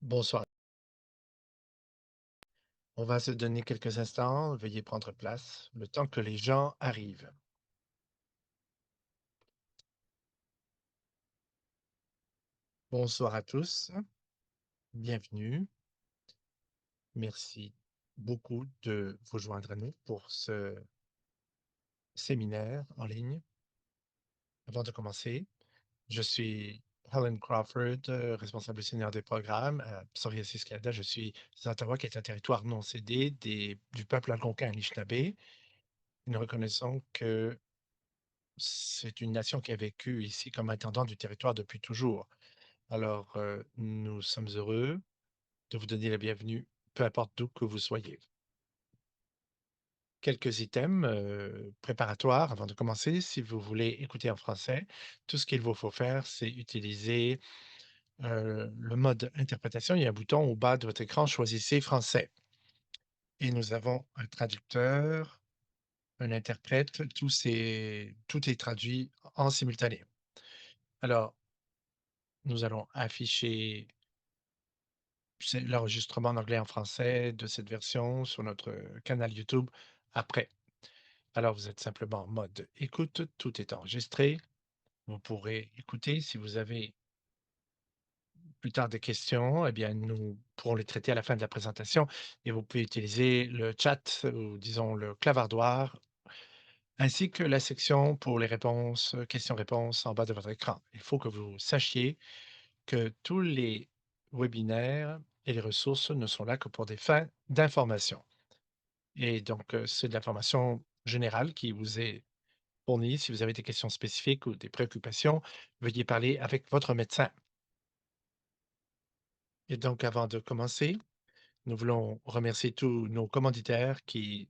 Bonsoir. On va se donner quelques instants. Veuillez prendre place, le temps que les gens arrivent. Bonsoir à tous. Bienvenue. Merci beaucoup de vous joindre à nous pour ce séminaire en ligne. Avant de commencer, je suis Helen Crawford, responsable senior des programmes à Psoriasis Canada. Je suis à Ottawa, qui est un territoire non cédé du peuple algonquin Anishinaabe. Nous reconnaissons que c'est une nation qui a vécu ici comme intendant du territoire depuis toujours. Alors, nous sommes heureux de vous donner la bienvenue, peu importe d'où que vous soyez. Quelques items préparatoires avant de commencer. Si vous voulez écouter en français, tout ce qu'il vous faut faire, c'est utiliser le mode interprétation. Il y a un bouton au bas de votre écran, choisissez français. Et nous avons un traducteur, un interprète, tout est traduit en simultané. Alors, nous allons afficher c'est l'enregistrement en anglais et en français de cette version sur notre canal YouTube après. Alors, vous êtes simplement en mode écoute, tout est enregistré. Vous pourrez écouter. Si vous avez plus tard des questions, eh bien, nous pourrons les traiter à la fin de la présentation et vous pouvez utiliser le chat ou disons le clavardoir ainsi que la section pour les réponses, questions-réponses en bas de votre écran. Il faut que vous sachiez que tous les webinaires et les ressources ne sont là que pour des fins d'information. Et donc, c'est de l'information générale qui vous est fournie. Si vous avez des questions spécifiques ou des préoccupations, veuillez parler avec votre médecin. Et donc, avant de commencer, nous voulons remercier tous nos commanditaires qui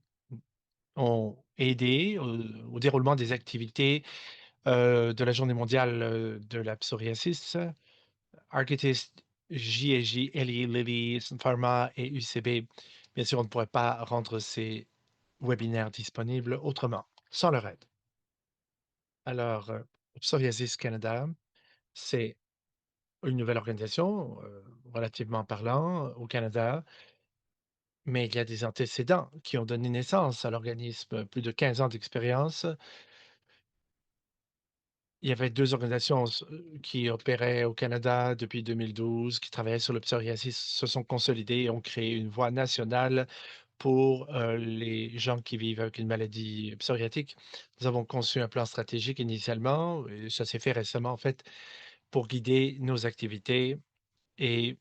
ont aidé au déroulement des activités de la Journée mondiale de la psoriasis. Architect, J&J, Eli Lilly, Sun Pharma et UCB. Bien sûr, on ne pourrait pas rendre ces webinaires disponibles autrement, sans leur aide. Alors, Psoriasis Canada, c'est une nouvelle organisation, relativement parlant, au Canada, mais il y a des antécédents qui ont donné naissance à l'organisme. Plus de 15 ans d'expérience. Il y avait 2 organisations qui opéraient au Canada depuis 2012, qui travaillaient sur le psoriasis, se sont consolidées et ont créé une voie nationale pour, les gens qui vivent avec une maladie psoriatique. Nous avons conçu un plan stratégique initialement et ça s'est fait récemment, en fait, pour guider nos activités et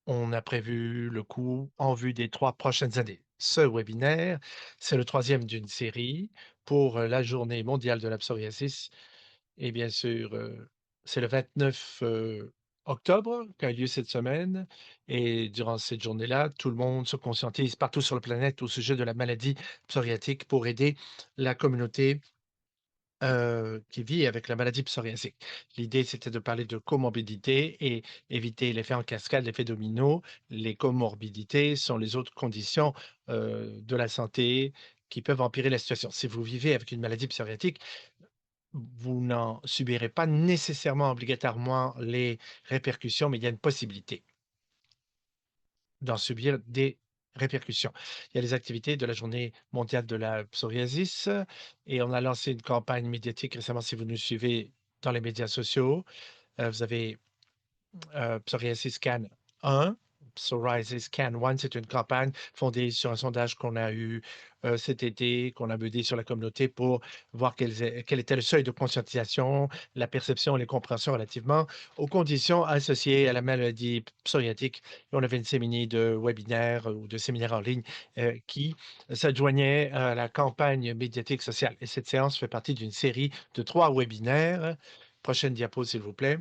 on a prévu le coût en vue des 3 prochaines années. Ce webinaire, c'est le troisième d'une série pour, la Journée mondiale de la psoriasis et bien sûr, c'est le 29 octobre qu'a lieu cette semaine et durant cette journée-là, tout le monde se conscientise partout sur la planète au sujet de la maladie psoriatique pour aider la communauté qui vit avec la maladie psoriasique. L'idée, c'était de parler de comorbidité et éviter l'effet en cascade, l'effet domino. Les comorbidités sont les autres conditions, de la santé qui peuvent empirer la situation. Si vous vivez avec une maladie psoriatique, vous n'en subirez pas nécessairement obligatoirement les répercussions, mais il y a une possibilité d'en subir des répercussions. Il y a les activités de la Journée mondiale de la psoriasis et on a lancé une campagne médiatique récemment, si vous nous suivez dans les médias sociaux. Vous avez Psoriasis Can 1, Psoriasis Can 1, c'est une campagne fondée sur un sondage qu'on a eu cet été, qu'on a mené sur la communauté pour voir quel était le seuil de conscientisation, la perception et les compréhensions relativement aux conditions associées à la maladie psoriatique. Et on avait une série de webinaires ou de séminaires en ligne qui s'adjoignaient à la campagne médiatique sociale. Et cette séance fait partie d'une série de 3 webinaires. Prochaine diapo, s'il vous plaît.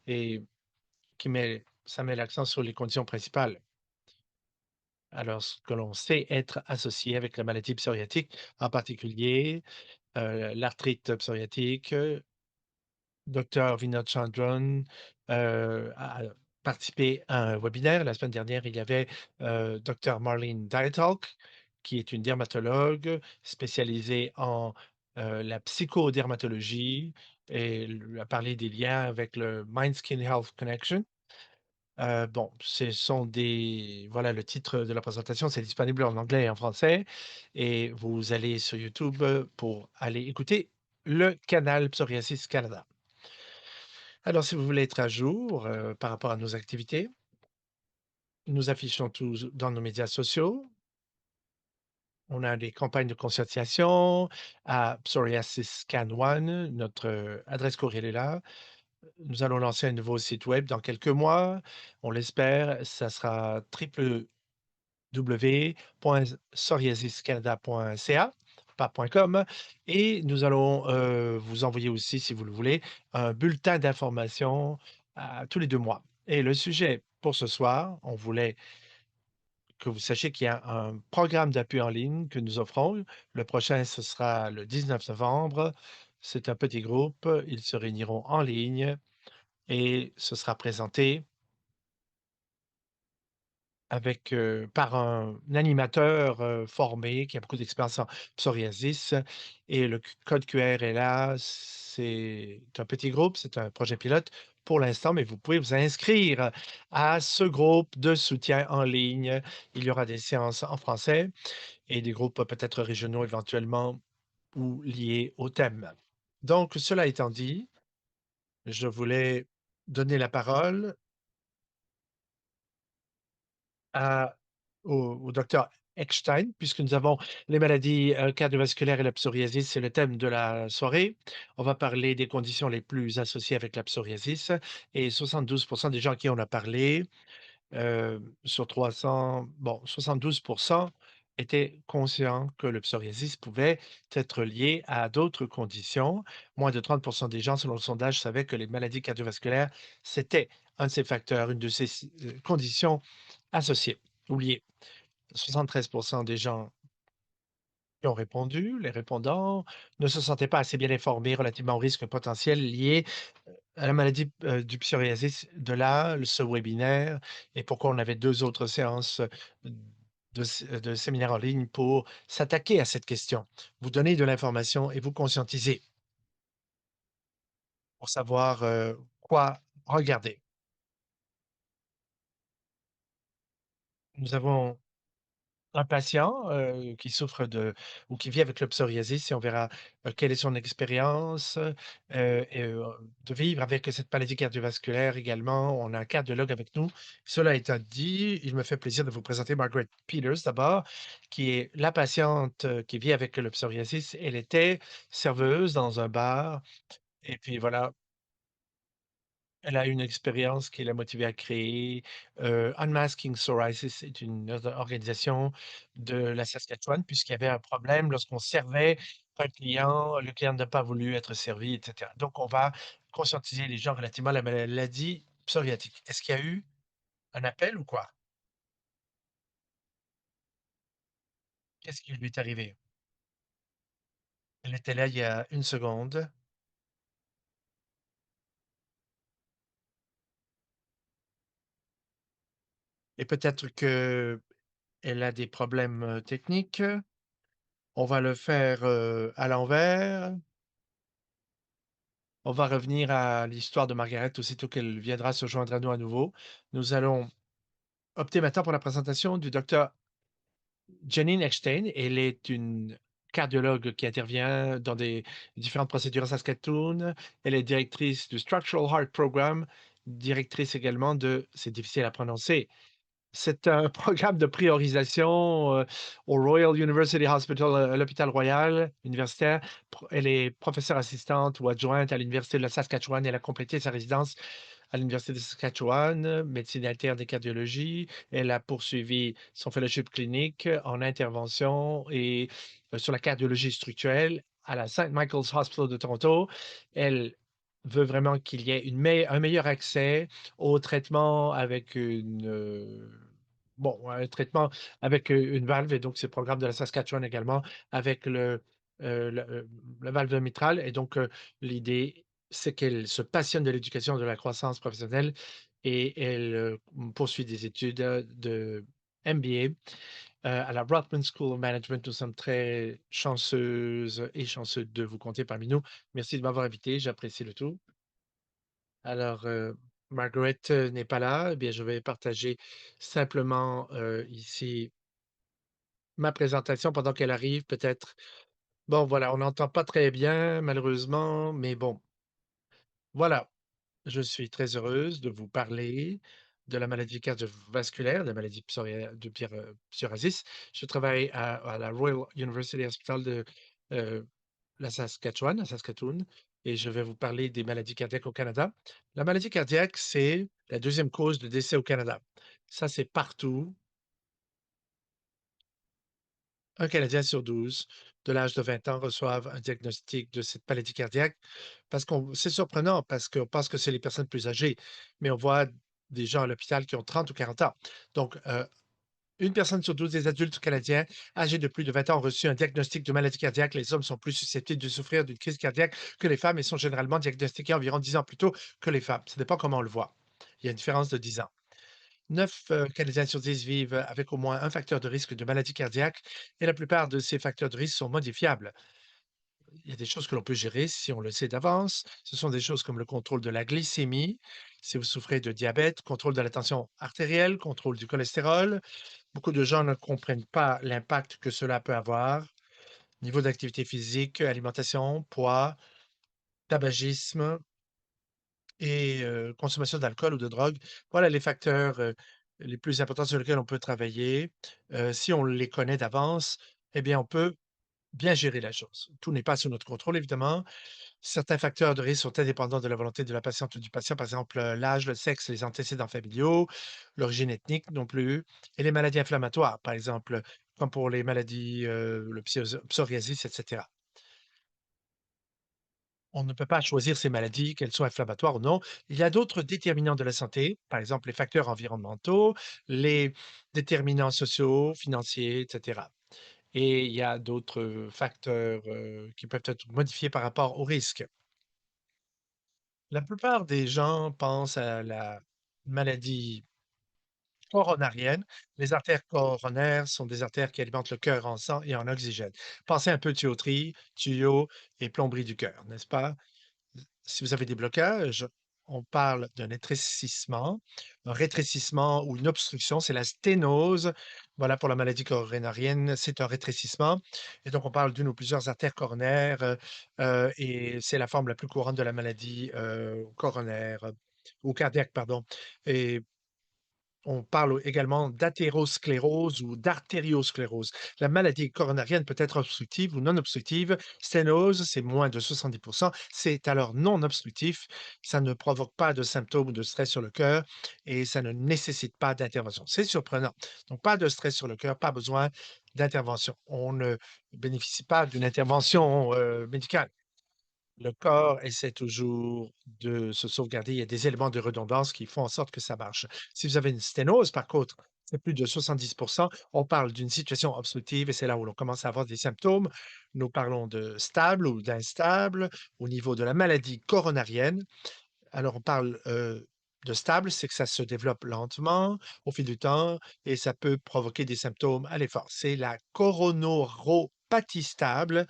Et ça met l'accent sur les conditions principales. Alors, ce que l'on sait être associé avec la maladie psoriatique, en particulier, l'arthrite psoriatique. Docteur Vinod Chandran, a participé à un webinaire. La semaine dernière, il y avait, docteur Marlene Dietalk, qui est une dermatologue spécialisée en, la psychodermatologie et elle a parlé des liens avec le Mind Skin Health Connection. Bon, ce sont des voilà, le titre de la présentation, c'est disponible en anglais et en français et vous allez sur YouTube, pour aller écouter le canal Psoriasis Canada. Alors si vous voulez être à jour, par rapport à nos activités, nous affichons tous dans nos médias sociaux. On a des campagnes de conscientisation à Psoriasis Scan One, notre, adresse courriel est là. Nous allons lancer un nouveau site web dans quelques mois, on l'espère. Ça sera www.psoriasiscanada.ca, pas .com et nous allons, vous envoyer aussi, si vous le voulez, un bulletin d'information tous les 2 mois et le sujet pour ce soir, on voulait que vous sachiez qu'il y a un programme d'appui en ligne que nous offrons. Le prochain, ce sera le 19 novembre. C'est un petit groupe, ils se réuniront en ligne et ce sera présenté avec, par un animateur, formé qui a beaucoup d'expérience en psoriasis et le code QR est là. C'est un petit groupe, c'est un projet pilote pour l'instant, mais vous pouvez vous inscrire à ce groupe de soutien en ligne. Il y aura des séances en français et des groupes peut-être régionaux éventuellement ou liés au thème. Donc cela étant dit, je voulais donner la parole à au docteur Eckstein, puisque nous avons les maladies, cardiovasculaires et la psoriasis, c'est le thème de la soirée. On va parler des conditions les plus associées avec la psoriasis et 72 des gens à qui on a parlé, sur 300, bon, 72 étaient conscients que le psoriasis pouvait être lié à d'autres conditions. Moins de 30 des gens, selon le sondage, savaient que les maladies cardiovasculaires, c'était un de ces facteurs, une de ces conditions associées ou liées. 73 des gens qui ont répondu, les répondants, ne se sentaient pas assez bien informés relativement aux risques potentiels liés à la maladie, du psoriasis. De là, ce webinaire et pourquoi on avait 2 autres séances, de séminaires en ligne pour s'attaquer à cette question. Vous donner de l'information et vous conscientiser pour savoir, quoi regarder. Nous avons un patient, qui souffre de ou qui vit avec le psoriasis et on verra, quelle est son expérience, et de vivre avec cette maladie cardiovasculaire également. On a un cardiologue avec nous. Cela étant dit, il me fait plaisir de vous présenter Margaret Peters d'abord, qui est la patiente, qui vit avec le psoriasis. Elle était serveuse dans un bar et puis voilà, elle a une expérience qui l'a motivée à créer, Unmasking Psoriasis est une organisation de la Saskatchewan, puisqu'il y avait un problème lorsqu'on servait un client, le client n'a pas voulu être servi et cetera. Donc on va conscientiser les gens relativement à la maladie psoriatique. Est-ce qu'il y a eu un appel ou quoi? Qu'est-ce qui lui est arrivé? Elle était là il y a une seconde et peut-être qu'elle a des problèmes, techniques. On va le faire, à l'envers. On va revenir à l'histoire de Margaret aussitôt qu'elle viendra se joindre à nous à nouveau. Nous allons opter maintenant pour la présentation du docteur Janine Eckstein. Elle est une cardiologue qui intervient dans des différentes procédures à Saskatoon. Elle est directrice du Structural Heart Program, directrice également de, c'est difficile à prononcer, c'est un programme de priorisation, au Royal University Hospital, à l'hôpital royal universitaire. Elle est professeure assistante ou adjointe à l'Université de la Saskatchewan. Elle a complété sa résidence à l'Université de Saskatchewan, médecine interne et cardiologie. Elle a poursuivi son fellowship clinique en intervention et sur la cardiologie structurelle à la St. Michael's Hospital de Toronto. Elle veut vraiment qu'il y ait un meilleur accès au traitement avec un traitement avec, une valve et donc c'est le programme de la Saskatchewan également avec la valve mitrale et donc, l'idée, c'est qu'elle se passionne de l'éducation, de la croissance professionnelle et elle, poursuit des études, de MBA, à la Rothman School of Management. Nous sommes très chanceuses et chanceux de vous compter parmi nous. Merci de m'avoir invité, j'apprécie le tout. Alors, Margaret, n'est pas là, eh bien, je vais partager simplement, ici ma présentation pendant qu'elle arrive peut-être. Bon, voilà, on n'entend pas très bien malheureusement, mais bon, voilà. Je suis très heureuse de vous parler de la maladie cardiovasculaire, de la maladie psoriasis. Je travaille à la Royal University Hospital de, heu, la Saskatchewan, à Saskatoon, et je vais vous parler des maladies cardiaques au Canada. La maladie cardiaque, c'est la deuxième cause de décès au Canada. Ça, c'est partout. Un Canadien sur 12 de l'âge de 20 ans reçoivent un diagnostic de cette maladie cardiaque parce qu'on c'est surprenant parce qu'on pense que c'est les personnes plus âgées, mais on voit des gens à l'hôpital qui ont 30 ou 40 ans. Donc, 1 personne sur 12 des adultes canadiens âgés de plus de 20 ans ont reçu un diagnostic de maladie cardiaque. Les hommes sont plus susceptibles de souffrir d'une crise cardiaque que les femmes et sont généralement diagnostiqués environ 10 ans plus tôt que les femmes. Ça dépend comment on le voit. Il y a une différence de 10 ans. 9 Canadiens sur 10 vivent avec au moins un facteur de risque de maladie cardiaque et la plupart de ces facteurs de risque sont modifiables. Il y a des choses que l'on peut gérer si on le sait d'avance. Ce sont des choses comme le contrôle de la glycémie, si vous souffrez de diabète, contrôle de la tension artérielle, contrôle du cholestérol. Beaucoup de gens ne comprennent pas l'impact que cela peut avoir. Niveau d'activité physique, alimentation, poids, tabagisme et consommation d'alcool ou de drogue. Voilà les facteurs, les plus importants sur lesquels on peut travailler. Si on les connaît d'avance, eh bien, on peut bien gérer la chose. Tout n'est pas sous notre contrôle, évidemment. Certains facteurs de risque sont indépendants de la volonté de la patiente ou du patient, par exemple, l'âge, le sexe, les antécédents familiaux, l'origine ethnique non plus, et les maladies inflammatoires, par exemple, comme pour les maladies, le psoriasis, et cetera. On ne peut pas choisir ces maladies, qu'elles soient inflammatoires ou non. Il y a d'autres déterminants de la santé, par exemple les facteurs environnementaux, les déterminants sociaux, financiers, et cetera. Et il y a d'autres facteurs, qui peuvent être modifiés par rapport au risque. La plupart des gens pensent à la maladie coronarienne. Les artères coronaires sont des artères qui alimentent le cœur en sang et en oxygène. Pensez un peu tuyauterie, tuyaux et plomberie du cœur, n'est-ce pas? Si vous avez des blocages, on parle d'un étrécissement, un rétrécissement ou une obstruction, c'est la sténose. Voilà, pour la maladie coronarienne, c'est un rétrécissement et donc on parle d'une ou plusieurs artères coronaires, et c'est la forme la plus courante de la maladie, coronaire, ou cardiaque, pardon, et on parle également d'athérosclérose ou d'artériosclérose. La maladie coronarienne peut être obstructive ou non obstructive. Sténose, c'est moins de 70. C'est alors non obstructif. Ça ne provoque pas de symptômes ou de stress sur le cœur et ça ne nécessite pas d'intervention. C'est surprenant. Donc, pas de stress sur le cœur, pas besoin d'intervention. On ne bénéficie pas d'une intervention médicale. Le corps essaie toujours de se sauvegarder. Il y a des éléments de redondance qui font en sorte que ça marche. Si vous avez une sténose, par contre, c'est plus de 70. On parle d'une situation obstructive et c'est là où l'on commence à avoir des symptômes. Nous parlons de stable ou d'instable au niveau de la maladie coronarienne. Alors, on parle de stable, c'est que ça se développe lentement au fil du temps et ça peut provoquer des symptômes à l'effort. C'est la coronoropathie stable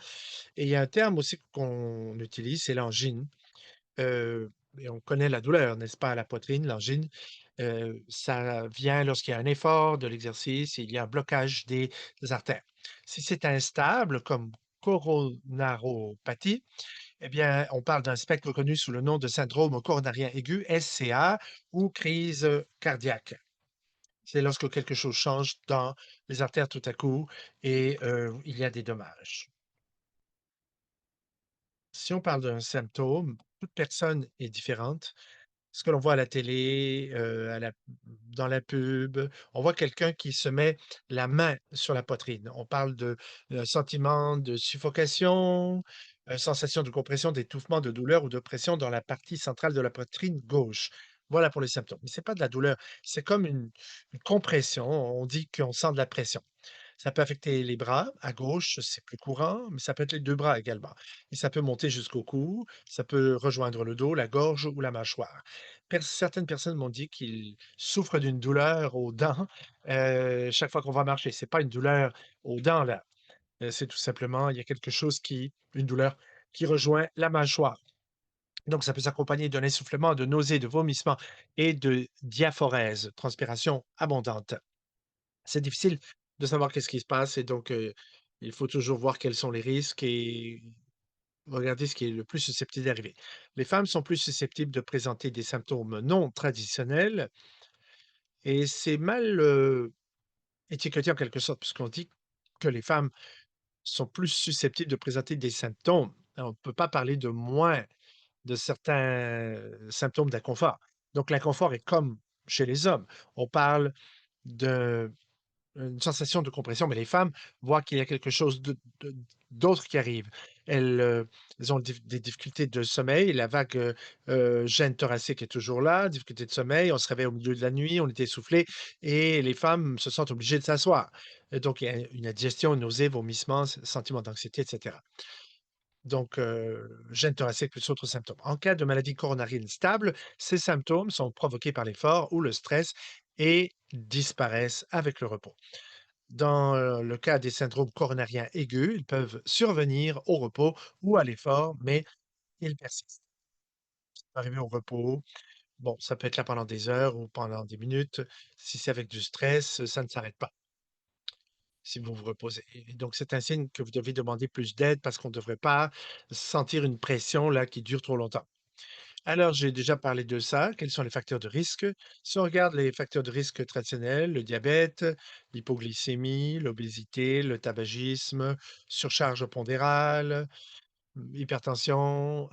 et il y a un terme aussi qu'on utilise, c'est l'angine. Et on connaît la douleur, n'est-ce pas, à la poitrine, l'angine. Ça vient lorsqu'il y a un effort, de l'exercice, et il y a un blocage des artères. Si c'est instable, comme coronaropathie, eh bien, on parle d'un spectre connu sous le nom de syndrome coronarien aigu, SCA, ou crise cardiaque. C'est lorsque quelque chose change dans les artères tout à coup et il y a des dommages. Si on parle d'un symptôme, toute personne est différente. Ce que l'on voit à la télé, dans la pub, on voit quelqu'un qui se met la main sur la poitrine. On parle de d'un sentiment de suffocation, sensation de compression, d'étouffement, de douleur ou de pression dans la partie centrale de la poitrine gauche. Voilà pour les symptômes. Mais c'est pas de la douleur, c'est comme une compression. On dit qu'on sent de la pression. Ça peut affecter les bras. À gauche, c'est plus courant, mais ça peut être les 2 bras également et ça peut monter jusqu'au cou. Ça peut rejoindre le dos, la gorge ou la mâchoire. Certaines personnes m'ont dit qu'ils souffrent d'une douleur aux dents, chaque fois qu'on va marcher. C'est pas une douleur aux dents là, c'est tout simplement, il y a quelque chose qui une douleur qui rejoint la mâchoire. Donc ça peut s'accompagner d'un essoufflement, de nausées, de vomissements et de diaphorèse, transpiration abondante. C'est difficile de savoir qu'est-ce qui se passe et donc il faut toujours voir quels sont les risques et regarder ce qui est le plus susceptible d'arriver. Les femmes sont plus susceptibles de présenter des symptômes non traditionnels et c'est mal, étiqueté en quelque sorte puisqu'on dit que les femmes sont plus susceptibles de présenter des symptômes. On ne peut pas parler de moins de certains symptômes d'inconfort. Donc l'inconfort est comme chez les hommes. On parle de une sensation de compression, mais les femmes voient qu'il y a quelque chose d'autre qui arrive. Elles ont des difficultés de sommeil, la vague, gêne thoracique est toujours là, difficultés de sommeil, on se réveille au milieu de la nuit, on est essoufflé et les femmes se sentent obligées de s'asseoir. Et donc il y a une indigestion, une nausée, vomissements, sentiment d'anxiété et cetera. Donc, gêne thoracique plus autres symptômes. En cas de maladie coronarienne stable, ces symptômes sont provoqués par l'effort ou le stress et disparaissent avec le repos. Dans, le cas des syndromes coronariens aigus, ils peuvent survenir au repos ou à l'effort, mais ils persistent. Arriver au repos, bon, ça peut être là pendant des heures ou pendant des minutes. Si c'est avec du stress, ça ne s'arrête pas, si vous vous reposez et donc c'est un signe que vous devez demander plus d'aide parce qu'on ne devrait pas sentir une pression là qui dure trop longtemps. Alors, j'ai déjà parlé de ça. Quels sont les facteurs de risque? Si on regarde les facteurs de risque traditionnels, le diabète, l'hypoglycémie, l'obésité, le tabagisme, surcharge pondérale, hypertension,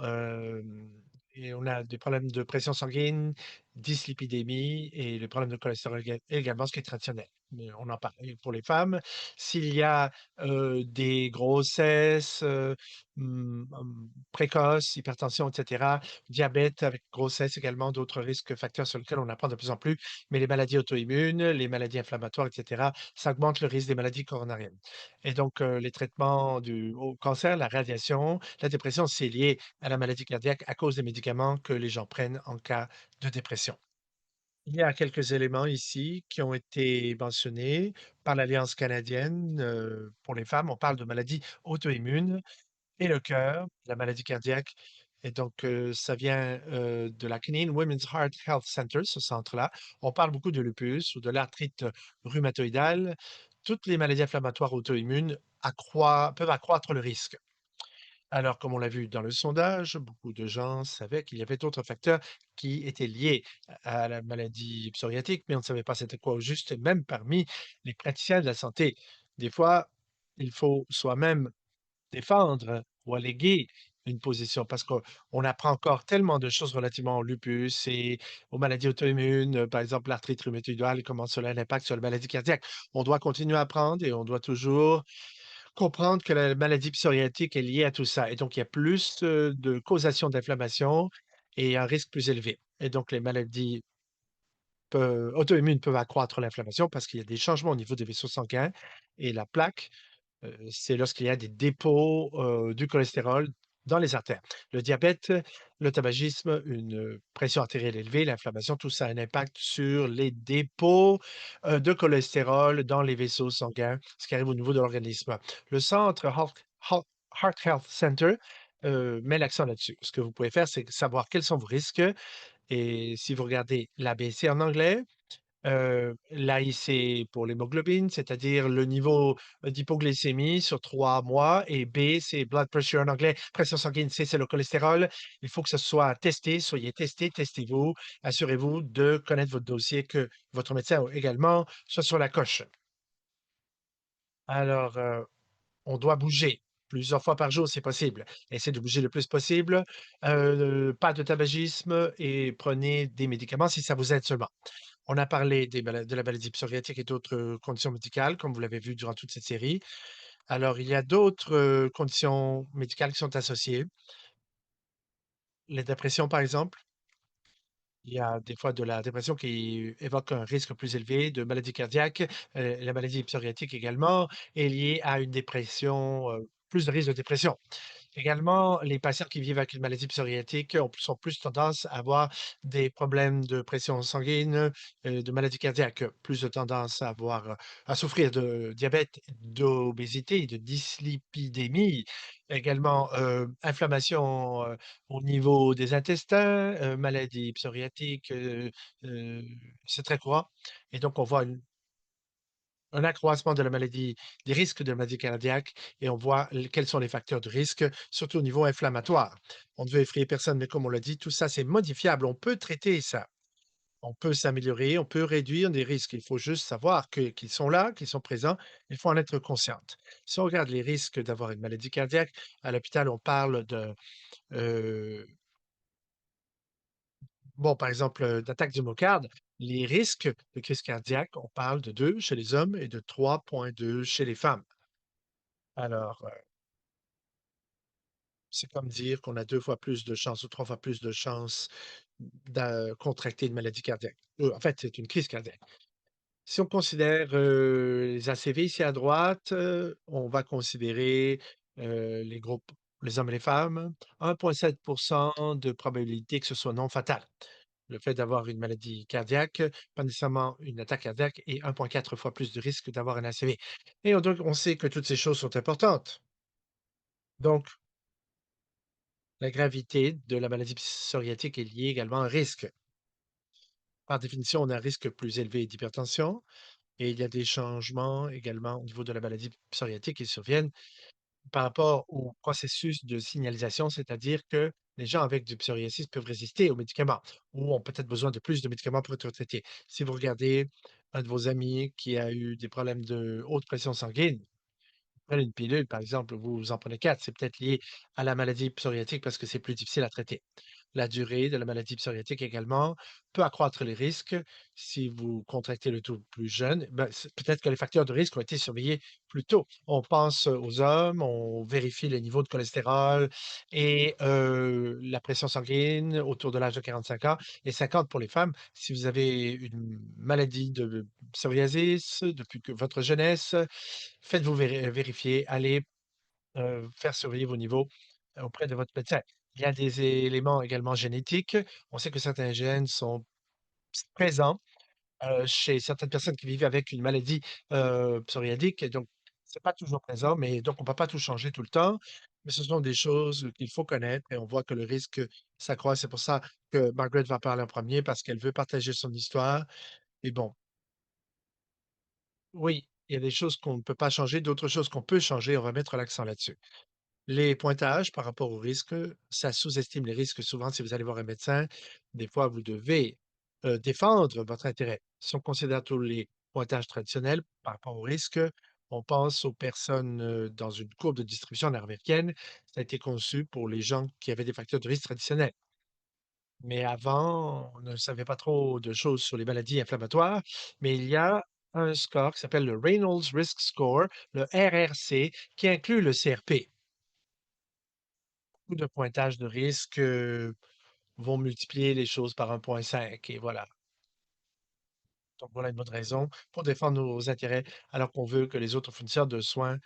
et on a des problèmes de pression sanguine, dyslipidémie et les problèmes de cholestérol également, ce qui est traditionnel. Mais on en parle. Et pour les femmes, s'il y a, des grossesses, précoces, hypertension et cetera, diabète avec grossesse également, d'autres risques facteurs sur lesquels on apprend de plus en plus. Mais les maladies auto-immunes, les maladies inflammatoires et cetera, ça augmente le risque des maladies coronariennes. Et donc, les traitements du au cancer, la radiation, la dépression, c'est lié à la maladie cardiaque à cause des médicaments que les gens prennent en cas de dépression. Il y a quelques éléments ici qui ont été mentionnés par l'Alliance canadienne, pour les femmes. On parle de maladies auto-immunes et le cœur, la maladie cardiaque et donc ça vient, de la Canadian Women's Heart Health Centre, ce centre-là. On parle beaucoup de lupus ou de l'arthrite rhumatoïdale. Toutes les maladies inflammatoires auto-immunes peuvent accroître le risque. Alors, comme on l'a vu dans le sondage, beaucoup de gens savaient qu'il y avait d'autres facteurs qui étaient liés à la maladie psoriatique, mais on ne savait pas c'était quoi au juste, et même parmi les praticiens de la santé. Des fois, il faut soi-même défendre ou alléguer une position parce qu'on apprend encore tellement de choses relativement au lupus et aux maladies auto-immunes, par exemple l'arthrite rhumatoïdale et comment cela a un impact sur la maladie cardiaque. On doit continuer à apprendre et on doit toujours comprendre que la maladie psoriatique est liée à tout ça et donc il y a plus, de causation d'inflammation et un risque plus élevé et donc les maladies auto-immunes peuvent accroître l'inflammation parce qu'il y a des changements au niveau des vaisseaux sanguins et la plaque. C'est lorsqu'il y a des dépôts, du cholestérol dans les artères. Le diabète, le tabagisme, une pression artérielle élevée, l'inflammation, tout ça a un impact sur les dépôts, de cholestérol dans les vaisseaux sanguins, ce qui arrive au niveau de l'organisme. Le centre Heart Health Center, met l'accent là-dessus. Ce que vous pouvez faire, c'est savoir quels sont vos risques et si vous regardez l'ABC en anglais, l'AIC pour l'hémoglobine, c'est-à-dire le niveau d'hypoglycémie sur 3 mois et B, c'est blood pressure en anglais, pression sanguine, C, c'est le cholestérol. Il faut que ce soit testé, soyez testés, testez-vous, assurez-vous de connaître votre dossier, que votre médecin également soit sur la coche. Alors, on doit bouger plusieurs fois par jour, c'est possible. Essayez de bouger le plus possible, pas de tabagisme et prenez des médicaments si ça vous aide seulement. On a parlé de la maladie psoriatique et d'autres, conditions médicales, comme vous l'avez vu durant toute cette série. Alors, il y a d'autres, conditions médicales qui sont associées. Les dépressions, par exemple. Il y a des fois de la dépression qui évoque un risque plus élevé de maladie cardiaque. La maladie psoriatique également est liée à une dépression, plus de risque de dépression. Également, les patients qui vivent avec une maladie psoriatique sont plus tendance à avoir des problèmes de pression sanguine, de maladies cardiaques, plus de tendance à avoir, à souffrir de diabète, d'obésité, de dyslipidémie. Également, inflammation, au niveau des intestins, maladie psoriatique, heu, c'est très courant et donc on voit un accroissement de la maladie, des risques de maladie cardiaque et on voit quels sont les facteurs de risque, surtout au niveau inflammatoire. On ne veut effrayer personne, mais comme on l'a dit, tout ça, c'est modifiable. On peut traiter ça. On peut s'améliorer, on peut réduire des risques. Il faut juste savoir qu'ils sont là, qu'ils sont présents. Il faut en être consciente. Si on regarde les risques d'avoir une maladie cardiaque, à l'hôpital, on parle de, euh, bon, par exemple, d'attaque du myocarde. Les risques de crise cardiaque, on parle de 2 chez les hommes et de 3,2 chez les femmes. Alors, c'est comme dire qu'on a 2 fois plus de chances ou 3 fois plus de chances contracter une maladie cardiaque. En fait, c'est une crise cardiaque. Si on considère, les ACV ici à droite, on va considérer, les groupes les hommes et les femmes, 1,7 de probabilité que ce soit non fatal. Le fait d'avoir une maladie cardiaque, pas nécessairement une attaque cardiaque et 1,4 fois plus de risque d'avoir un ACV et donc on sait que toutes ces choses sont importantes. Donc la gravité de la maladie psoriatique est liée également à un risque. Par définition, on a un risque plus élevé d'hypertension et il y a des changements également au niveau de la maladie psoriatique qui surviennent par rapport au processus de signalisation, c'est-à-dire que les gens avec du psoriasis peuvent résister aux médicaments ou ont peut-être besoin de plus de médicaments pour être traités. Si vous regardez un de vos amis qui a eu des problèmes de haute pression sanguine, prenez une pilule, par exemple, vous en prenez 4, c'est peut-être lié à la maladie psoriatique parce que c'est plus difficile à traiter. La durée de la maladie psoriatique également peut accroître les risques. Si vous contractez le tout plus jeune, ben, peut-être que les facteurs de risque ont été surveillés plus tôt. On pense aux hommes, on vérifie les niveaux de cholestérol et la pression sanguine autour de l'âge de 45 ans et 50 pour les femmes. Si vous avez une maladie de psoriasis depuis que votre jeunesse, faites-vous vérifier, allez faire surveiller vos niveaux auprès de votre médecin. Il y a des éléments également génétiques. On sait que certains gènes sont présents, chez certaines personnes qui vivent avec une maladie, psoriatique et donc c'est pas toujours présent, mais donc on peut pas tout changer tout le temps. Mais ce sont des choses qu'il faut connaître et on voit que le risque s'accroît. C'est pour ça que Margaret va parler en premier parce qu'elle veut partager son histoire et bon, oui, il y a des choses qu'on ne peut pas changer, d'autres choses qu'on peut changer, on va mettre l'accent là-dessus. Les pointages par rapport aux risques, ça sous-estime les risques. Souvent, si vous allez voir un médecin, des fois, vous devez, défendre votre intérêt. Si on considère tous les pointages traditionnels par rapport aux risques, on pense aux personnes, dans une courbe de distribution nord-américaine. Ça a été conçu pour les gens qui avaient des facteurs de risque traditionnels. Mais avant, on ne savait pas trop de choses sur les maladies inflammatoires, mais il y a un score qui s'appelle le Reynolds Risk Score, le RRC, qui inclut le CRP. Beaucoup de pointages de risque, vont multiplier les choses par 1,5 et voilà. Donc voilà une bonne raison pour défendre nos intérêts, alors qu'on veut que les autres fournisseurs de soins,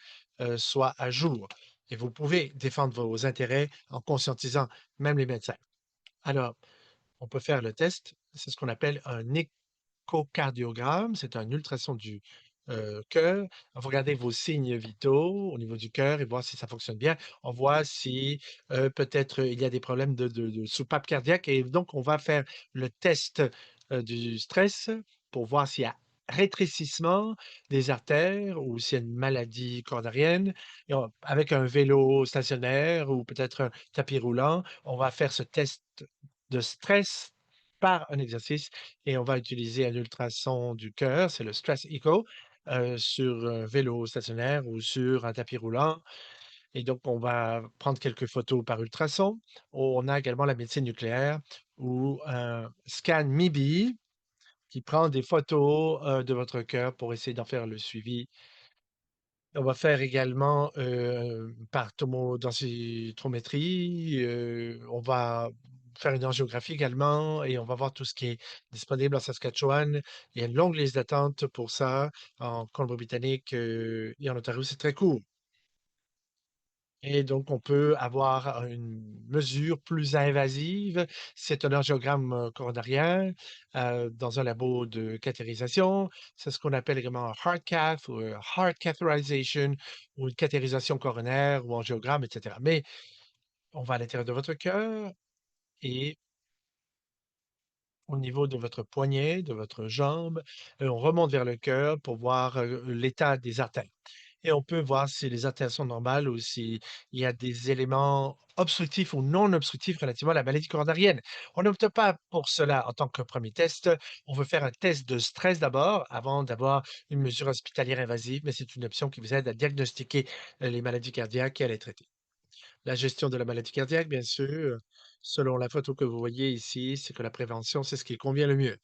soient à jour et vous pouvez défendre vos intérêts en conscientisant même les médecins. Alors, on peut faire le test, c'est ce qu'on appelle un échocardiogramme, c'est un ultrason du, cœur. Vous regardez vos signes vitaux au niveau du cœur et voir si ça fonctionne bien. On voit si, peut-être, il y a des problèmes de soupape cardiaque et donc on va faire le test, du stress pour voir s'il y a rétrécissement des artères ou s'il y a une maladie coronarienne et on avec un vélo stationnaire ou peut-être un tapis roulant, on va faire ce test de stress par un exercice et on va utiliser un ultrason du cœur, c'est le Stress Echo, sur un vélo stationnaire ou sur un tapis roulant et donc on va prendre quelques photos par ultrason. On a également la médecine nucléaire ou un scan MIBI qui prend des photos, de votre cœur pour essayer d'en faire le suivi. On va faire également, par tomodensitométrie, on va faire une angiographie également et on va voir tout ce qui est disponible en Saskatchewan. Il y a une longue liste d'attente pour ça en Colombie-Britannique, et en Ontario, c'est très court. et donc on peut avoir une mesure plus invasive. C'est un angiogramme, coronarien, dans un labo de cathétérisation. C'est ce qu'on appelle également un heart cath ou un heart catheterization ou une cathétérisation coronaire ou angiogramme et cetera. Mais on va à l'intérieur de votre cœur et au niveau de votre poignet, de votre jambe, on remonte vers le cœur pour voir, l'état des artères. Et on peut voir si les artères sont normales ou s'il y a des éléments obstructifs ou non obstructifs relativement à la maladie coronarienne. On n'opte pas pour cela en tant que premier test. On veut faire un test de stress d'abord, avant d'avoir une mesure hospitalière invasive, mais c'est une option qui vous aide à diagnostiquer, les maladies cardiaques et à les traiter. La gestion de la maladie cardiaque, bien sûr, selon la photo que vous voyez ici, c'est que la prévention, c'est ce qui convient le mieux.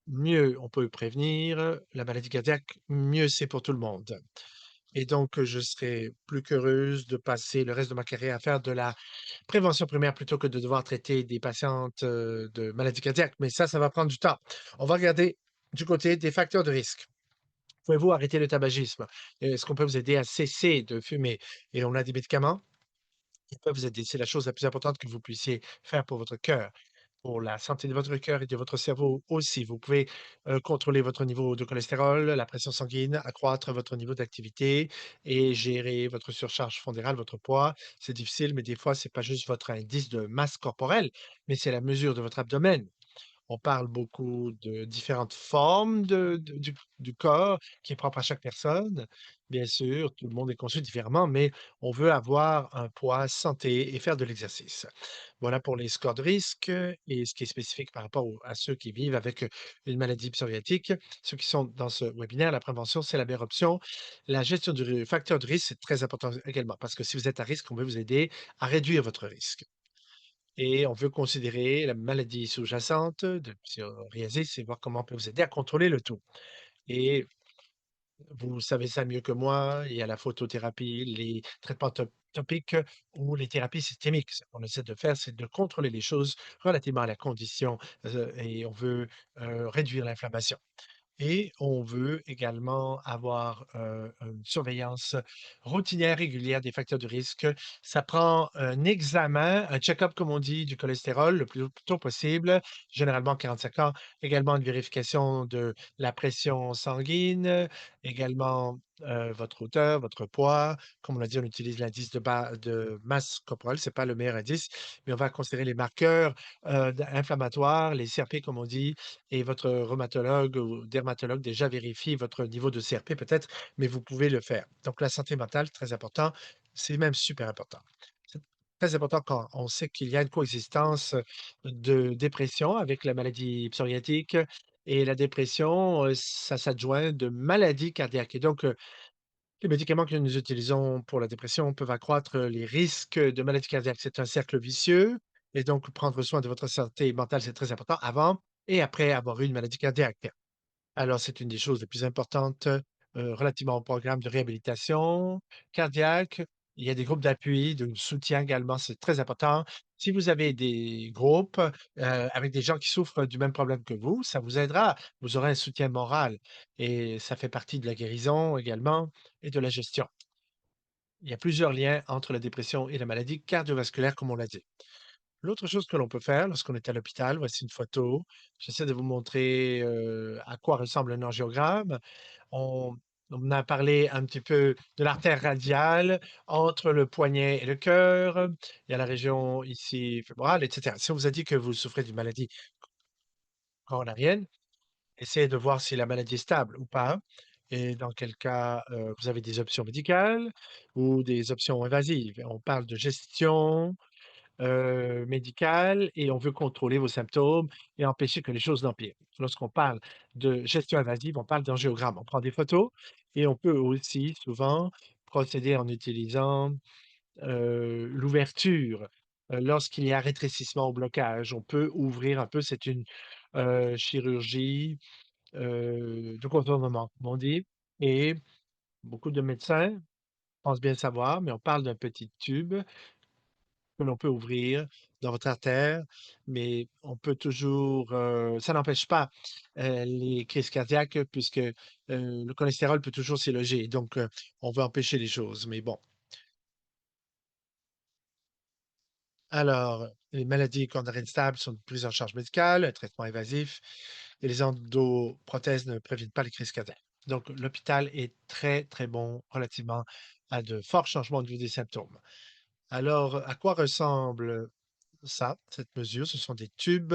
Mieux on peut prévenir la maladie cardiaque, mieux c'est pour tout le monde. Et donc, je serais plus qu'heureuse de passer le reste de ma carrière à faire de la prévention primaire plutôt que de devoir traiter des patientes, de maladies cardiaques. Mais ça va prendre du temps. On va regarder du côté des facteurs de risque. Pouvez-vous arrêter le tabagisme? Est-ce qu'on peut vous aider à cesser de fumer? Et on a des médicaments qui peuvent vous aider. C'est la chose la plus importante que vous puissiez faire pour votre cœur. Pour la santé de votre cœur et de votre cerveau aussi. Vous pouvez, contrôler votre niveau de cholestérol, la pression sanguine, accroître votre niveau d'activité et gérer votre surcharge pondérale, votre poids. C'est difficile, mais des fois, c'est pas juste votre indice de masse corporelle, mais c'est la mesure de votre abdomen. On parle beaucoup de différentes formes du corps qui est propre à chaque personne. Bien sûr, tout le monde est conçu différemment, mais on veut avoir un poids santé et faire de l'exercice. Voilà pour les scores de risque et ce qui est spécifique par rapport à ceux qui vivent avec une maladie psoriatique. Ceux qui sont dans ce webinaire, la prévention, c'est la meilleure option. La gestion du facteur de risque, c'est très important également parce que si vous êtes à risque, on veut vous aider à réduire votre risque. Et on veut considérer la maladie sous-jacente de psoriasis et voir comment on peut vous aider à contrôler le tout. Et vous savez ça mieux que moi, il y a la photothérapie, les traitements topiques ou les thérapies systémiques. Ce qu'on essaie de faire, c'est de contrôler les choses relativement à la condition, et on veut, réduire l'inflammation. Et on veut également avoir, une surveillance routinière régulière des facteurs de risque. Ça prend un examen, un check-up comme on dit du cholestérol le plus tôt possible, généralement 45 ans. Également une vérification de la pression sanguine, également, votre hauteur, votre poids. Comme on l'a dit, on utilise l'indice de masse corporelle, c'est pas le meilleur indice, mais on va considérer les marqueurs, inflammatoires, les CRP comme on dit, et votre rhumatologue ou dermatologue déjà vérifie votre niveau de CRP peut-être, mais vous pouvez le faire. Donc la santé mentale, très important, c'est même super important. C'est très important quand on sait qu'il y a une coexistence de dépression avec la maladie psoriatique et la dépression, ça s'adjoint de maladies cardiaques et donc, les médicaments que nous utilisons pour la dépression peuvent accroître les risques de maladies cardiaques. C'est un cercle vicieux et donc prendre soin de votre santé mentale, c'est très important avant et après avoir eu une maladie cardiaque. Alors, c'est une des choses les plus importantes, relativement au programme de réhabilitation cardiaque. Il y a des groupes d'appui, de soutien également, c'est très important. Si vous avez des groupes, avec des gens qui souffrent du même problème que vous, ça vous aidera. Vous aurez un soutien moral et ça fait partie de la guérison également et de la gestion. Il y a plusieurs liens entre la dépression et la maladie cardiovasculaire, comme on l'a dit. L'autre chose que l'on peut faire lorsqu'on est à l'hôpital, voici une photo. J'essaie de vous montrer, à quoi ressemble un angiogramme. On on a parlé un petit peu de l'artère radiale entre le poignet et le cœur. Il y a la région ici fémorale et cetera. Si on vous a dit que vous souffrez d'une maladie coronarienne, essayez de voir si la maladie est stable ou pas et dans quel cas, vous avez des options médicales ou des options invasives. On parle de gestion, médicale et on veut contrôler vos symptômes et empêcher que les choses n'empirent. Lorsqu'on parle de gestion invasive, on parle d'angiogramme. On prend des photos et on peut aussi souvent procéder en utilisant, l'ouverture. Lorsqu'il y a rétrécissement ou blocage, on peut ouvrir un peu. C'est une, chirurgie, de contournement, comme on dit et beaucoup de médecins pensent bien savoir, mais on parle d'un petit tube que l'on peut ouvrir dans votre artère, mais on peut toujours, ça n'empêche pas, les crises cardiaques puisque, le cholestérol peut toujours s'y loger. Donc, on veut empêcher les choses, mais bon. Alors, les maladies coronariennes stables sont une prise en charge médicale, un traitement évasif et les endoprothèses ne préviennent pas les crises cardiaques. Donc, l'hôpital est très, très bon relativement à de forts changements au niveau des symptômes. Alors, à quoi ressemble ça, cette mesure? Ce sont des tubes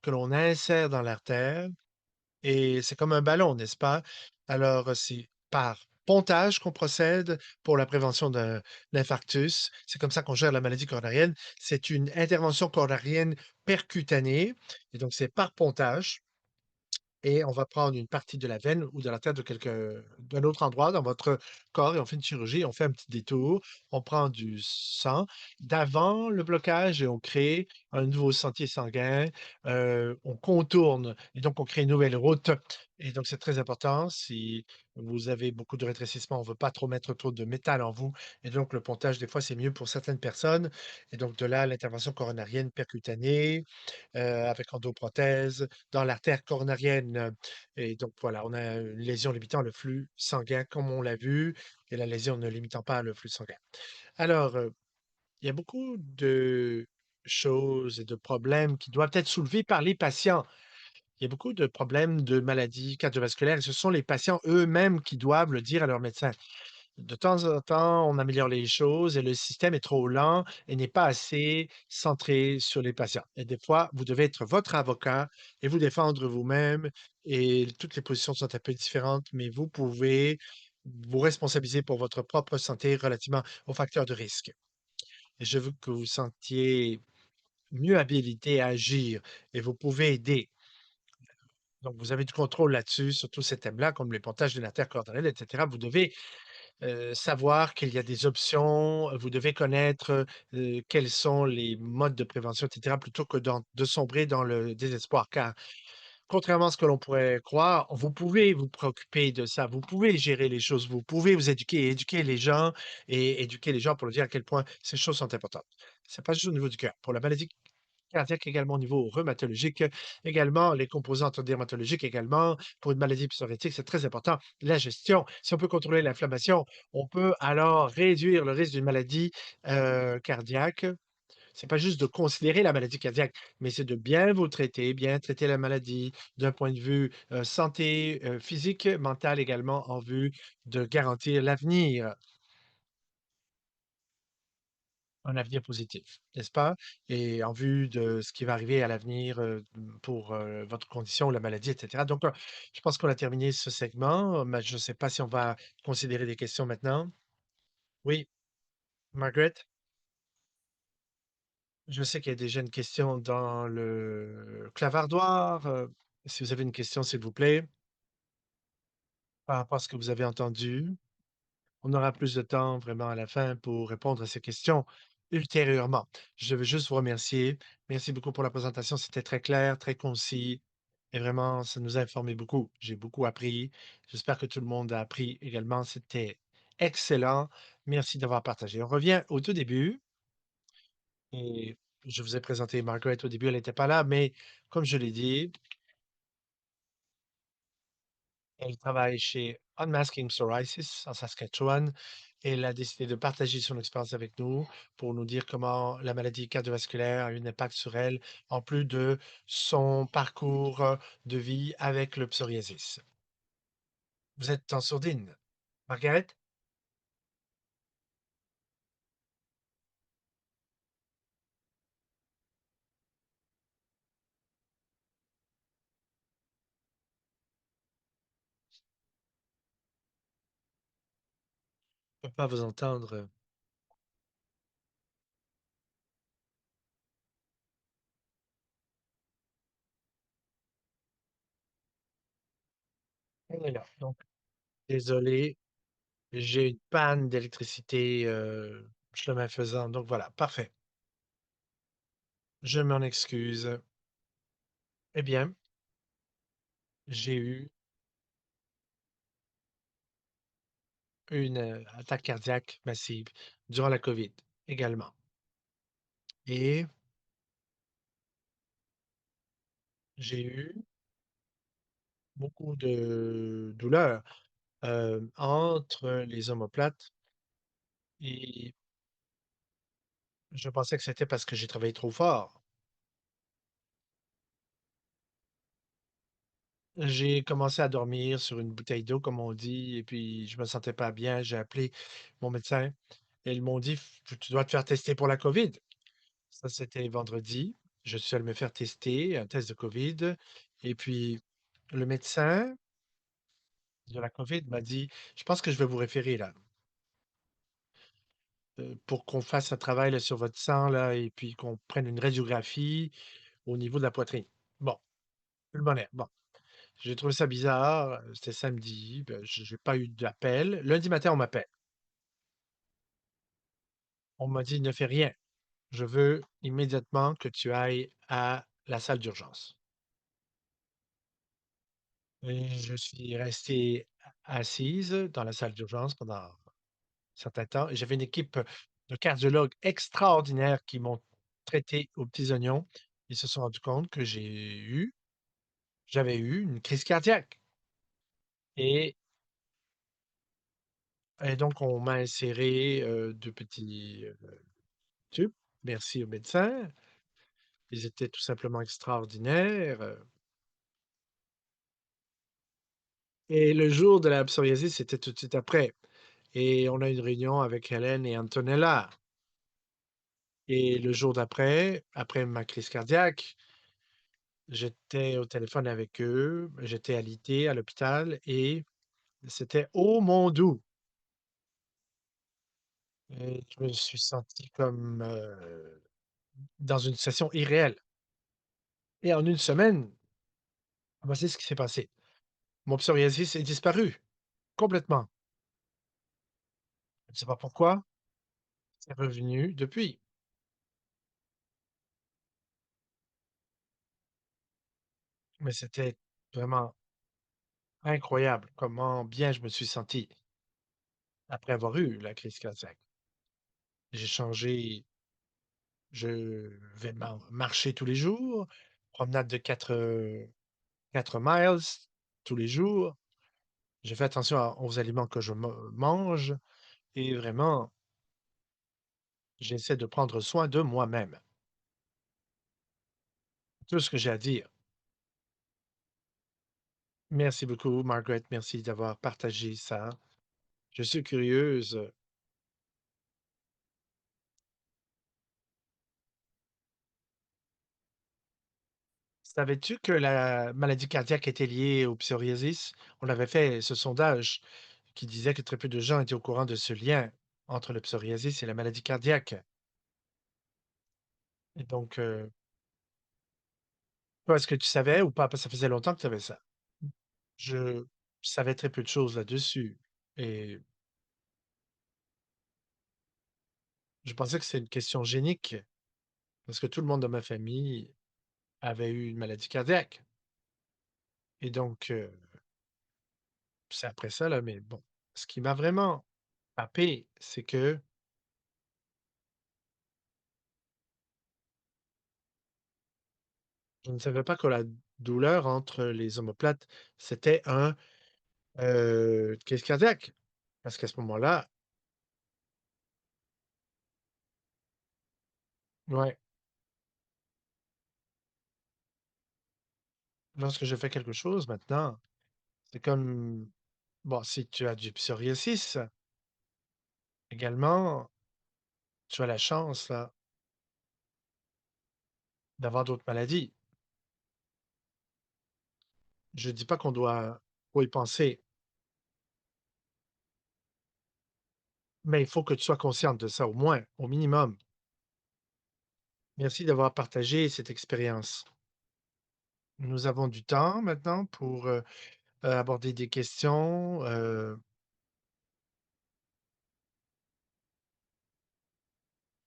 que l'on insère dans l'artère et c'est comme un ballon, n'est-ce pas? Alors, c'est par pontage qu'on procède pour la prévention d'un infarctus. C'est comme ça qu'on gère la maladie coronarienne. C'est une intervention coronarienne percutanée et donc c'est par pontage. Et on va prendre une partie de la veine ou de la tête de d'un autre endroit dans votre corps et on fait une chirurgie, on fait un petit détour, on prend du sang d'avant le blocage et on crée un nouveau sentier sanguin, on contourne et donc on crée une nouvelle route et donc c'est très important. Si vous avez beaucoup de rétrécissement, on ne veut pas trop mettre trop de métal en vous et donc le pontage, des fois, c'est mieux pour certaines personnes et donc de là, l'intervention coronarienne percutanée, avec endoprothèse dans l'artère coronarienne, et donc voilà, on a une lésion limitant le flux sanguin comme on l'a vu et la lésion ne limitant pas le flux sanguin. Alors, il y a beaucoup de choses et de problèmes qui doivent être soulevés par les patients. Il y a beaucoup de problèmes de maladies cardiovasculaires et ce sont les patients eux-mêmes qui doivent le dire à leur médecin. De temps en temps, on améliore les choses et le système est trop lent et n'est pas assez centré sur les patients. Et des fois, vous devez être votre avocat et vous défendre vous-même et toutes les positions sont un peu différentes, mais vous pouvez vous responsabiliser pour votre propre santé relativement aux facteurs de risque. Et je veux que vous vous sentiez mieux habilité à agir et vous pouvez aider. Donc, vous avez du contrôle là-dessus, sur tous ces thèmes-là, comme les pontages de l'artère coronarienne, etc. Vous devez savoir qu'il y a des options, vous devez connaître, quels sont les modes de prévention et cetera, plutôt que de sombrer dans le désespoir. Car contrairement à ce que l'on pourrait croire, vous pouvez vous préoccuper de ça, vous pouvez gérer les choses, vous pouvez vous éduquer et éduquer les gens et éduquer les gens pour leur dire à quel point ces choses sont importantes. C'est pas juste au niveau du cœur. Pour la maladie cardiaque également au niveau rhumatologique, également les composantes dermatologiques également. Pour une maladie psoriatique, c'est très important. La gestion, si on peut contrôler l'inflammation, on peut alors réduire le risque d'une maladie, cardiaque. C'est pas juste de considérer la maladie cardiaque, mais c'est de bien vous traiter, bien traiter la maladie d'un point de vue, santé, physique, mentale également, en vue de garantir l'avenir. Un avenir positif, n'est-ce pas? Et en vue de ce qui va arriver à l'avenir, pour, votre condition, la maladie et cetera. Donc, je pense qu'on a terminé ce segment, mais je ne sais pas si on va considérer des questions maintenant? Oui, Margaret? Je sais qu'il y a déjà une question dans le clavardoir, si vous avez une question, s'il vous plaît, par rapport à ce que vous avez entendu. On aura plus de temps vraiment à la fin pour répondre à ces questions ultérieurement. Je veux juste vous remercier. Merci beaucoup pour la présentation. C'était très clair, très concis et vraiment, ça nous a informé beaucoup. J'ai beaucoup appris. J'espère que tout le monde a appris également. C'était excellent. Merci d'avoir partagé. On revient au tout début et je vous ai présenté Margaret au début, elle n'était pas là, mais comme je l'ai dit, elle travaille chez Unmasking Psoriasis en Saskatchewan. Elle a décidé de partager son expérience avec nous pour nous dire comment la maladie cardiovasculaire a eu un impact sur elle, en plus de son parcours de vie avec le psoriasis. Vous êtes en sourdine. Margaret? Je ne peux pas vous entendre. Elle est là. Donc, désolé, j'ai une panne d'électricité chemin faisant. Donc voilà, parfait. Je m'en excuse. Eh bien, j'ai eu une, attaque cardiaque massive durant la COVID également et j'ai eu beaucoup de douleurs, entre les omoplates et Je pensais que c'était parce que j'ai travaillé trop fort. J'ai commencé à dormir sur une bouteille d'eau, comme on dit, et puis je me sentais pas bien. J'ai appelé mon médecin et ils m'ont dit: Tu dois te faire tester pour la COVID». Ça, c'était vendredi. Je suis allé me faire tester, un test de COVID. Et puis, le médecin de la COVID m'a dit: «Je pense que je vais vous référer là, pour qu'on fasse un travail là, sur votre sang là, et puis qu'on prenne une radiographie au niveau de la poitrine». Bon, pulmonaire. Bon, j'ai trouvé ça bizarre. C'était samedi. Ben, j'ai pas eu d'appel. Lundi matin, on m'appelle. On m'a dit: «Ne fais rien. Je veux immédiatement que tu ailles à la salle d'urgence». Et je suis resté assise dans la salle d'urgence pendant un certain temps et j'avais une équipe de cardiologues extraordinaires qui m'ont traité aux petits oignons. Ils se sont rendus compte que j'avais eu une crise cardiaque et donc on m'a inséré, 2 petits, tubes. Merci aux médecins. Ils étaient tout simplement extraordinaires, et le jour de la psoriasis, c'était tout de suite après et on a eu une réunion avec Hélène et Antonella. Et le jour d'après, après ma crise cardiaque, j'étais au téléphone avec eux, j'étais alité à l'hôpital et c'était: «Oh mon Doux!» Et je me suis senti comme, dans une situation irréelle et en une semaine, voici ce qui s'est passé. Mon psoriasis est disparu, complètement. Je ne sais pas pourquoi, c'est revenu depuis, mais c'était vraiment incroyable comment bien je me suis senti après avoir eu la crise cardiaque. J'ai changé. Je vais marcher tous les jours, promenade de 4 miles tous les jours. Je fais attention aux aliments que je mange et vraiment, j'essaie de prendre soin de moi-même. Tout ce que j'ai à dire. Merci beaucoup, Margaret. Merci d'avoir partagé ça. Je suis curieuse. Savais-tu que la maladie cardiaque était liée au psoriasis? On avait fait ce sondage qui disait que très peu de gens étaient au courant de ce lien entre le psoriasis et la maladie cardiaque. Et donc, toi, est-ce que tu savais ou pas? Parce que ça faisait longtemps que tu avais ça. Je savais très peu de choses là-dessus et je pensais que c'était une question génique parce que tout le monde dans ma famille avait eu une maladie cardiaque et donc c'est après ça là, mais bon, ce qui m'a vraiment frappé, c'est que je ne savais pas que la douleur entre les omoplates, c'était crise cardiaque. Parce qu'à ce moment-là, ouais, lorsque je fais quelque chose maintenant, c'est comme bon, si tu as du psoriasis également, tu as la chance là d'avoir d'autres maladies. Je dis pas qu'on doit trop y penser, mais il faut que tu sois consciente de ça au moins, au minimum. Merci d'avoir partagé cette expérience. Nous avons du temps maintenant pour, aborder des questions.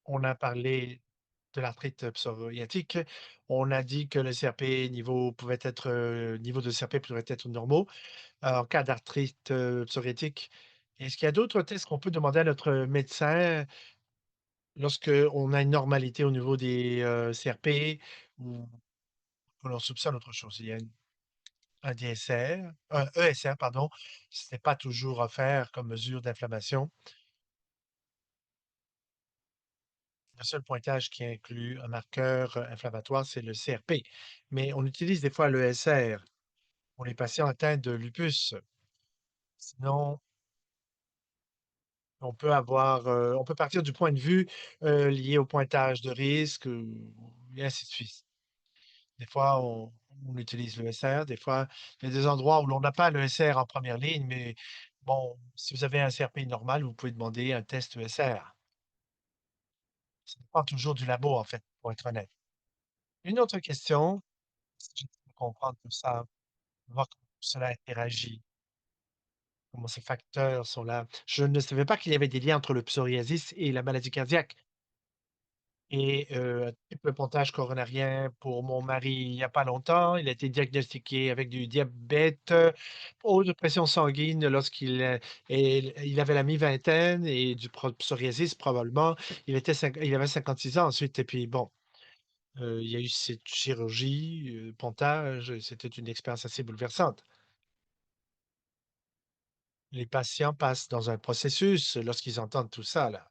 On a parlé de l'arthrite psoriatique. On a dit que le CRP niveau de CRP pourrait être normaux. En cas d'arthrite, psoriatique, est-ce qu'il y a d'autres tests qu'on peut demander à notre médecin lorsqu'on a une normalité au niveau des, CRP ou que l'on soupçonne autre chose? Il y a un DSR, un ESR pardon, ce n'est pas toujours offert comme mesure d'inflammation. le seul pointage qui inclut un marqueur inflammatoire, c'est le CRP. Mais on utilise des fois l'ESR pour les patients atteints de lupus. Sinon, on peut partir du point de vue lié au pointage de risque et ainsi de suite. Des fois, on utilise l'ESR, des fois, il y a des endroits où l'on n'a pas l'ESR en première ligne, mais bon, si vous avez un CRP normal, vous pouvez demander un test ESR. Ça dépend toujours du labo, en fait, pour être honnête. Une autre question, si j'essaie de comprendre tout ça, voir comment cela interagit, comment ces facteurs sont là. Je ne savais pas qu'il y avait des liens entre le psoriasis et la maladie cardiaque. Et un triple pontage coronarien pour mon mari il y a pas longtemps. Il a été diagnostiqué avec du diabète, haute pression sanguine lorsqu'il, il avait la mi-vingtaine et du psoriasis probablement. Il avait 56 ans ensuite et puis bon, il y a eu cette chirurgie, pontage, c'était une expérience assez bouleversante. Les patients passent dans un processus lorsqu'ils entendent tout ça là,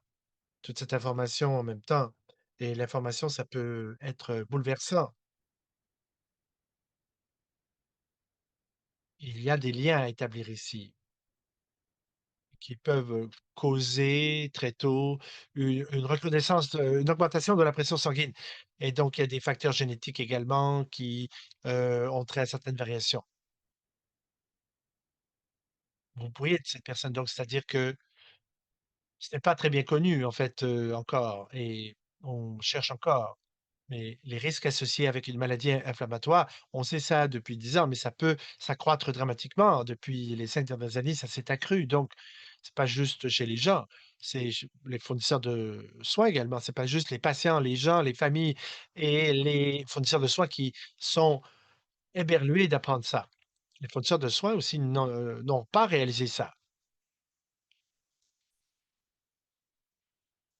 toute cette information en même temps et l'information, ça peut être bouleversant. Il y a des liens à établir ici qui peuvent, causer très tôt une recrudescence, une augmentation de la pression sanguine et donc il y a des facteurs génétiques également qui, ont trait à certaines variations. Vous pourriez être cette personne donc c'est-à-dire que ce n'est pas très bien connu en fait, encore et on cherche encore. Mais les risques associés avec une maladie inflammatoire, on sait ça depuis 10 ans, mais ça peut s'accroître dramatiquement. Depuis les 5 dernières années, ça s'est accru. Donc, c'est pas juste chez les gens, c'est les fournisseurs de soins également. C'est pas juste les patients, les gens, les familles et les fournisseurs de soins qui sont éberlués d'apprendre ça. Les fournisseurs de soins aussi n'ont pas réalisé ça.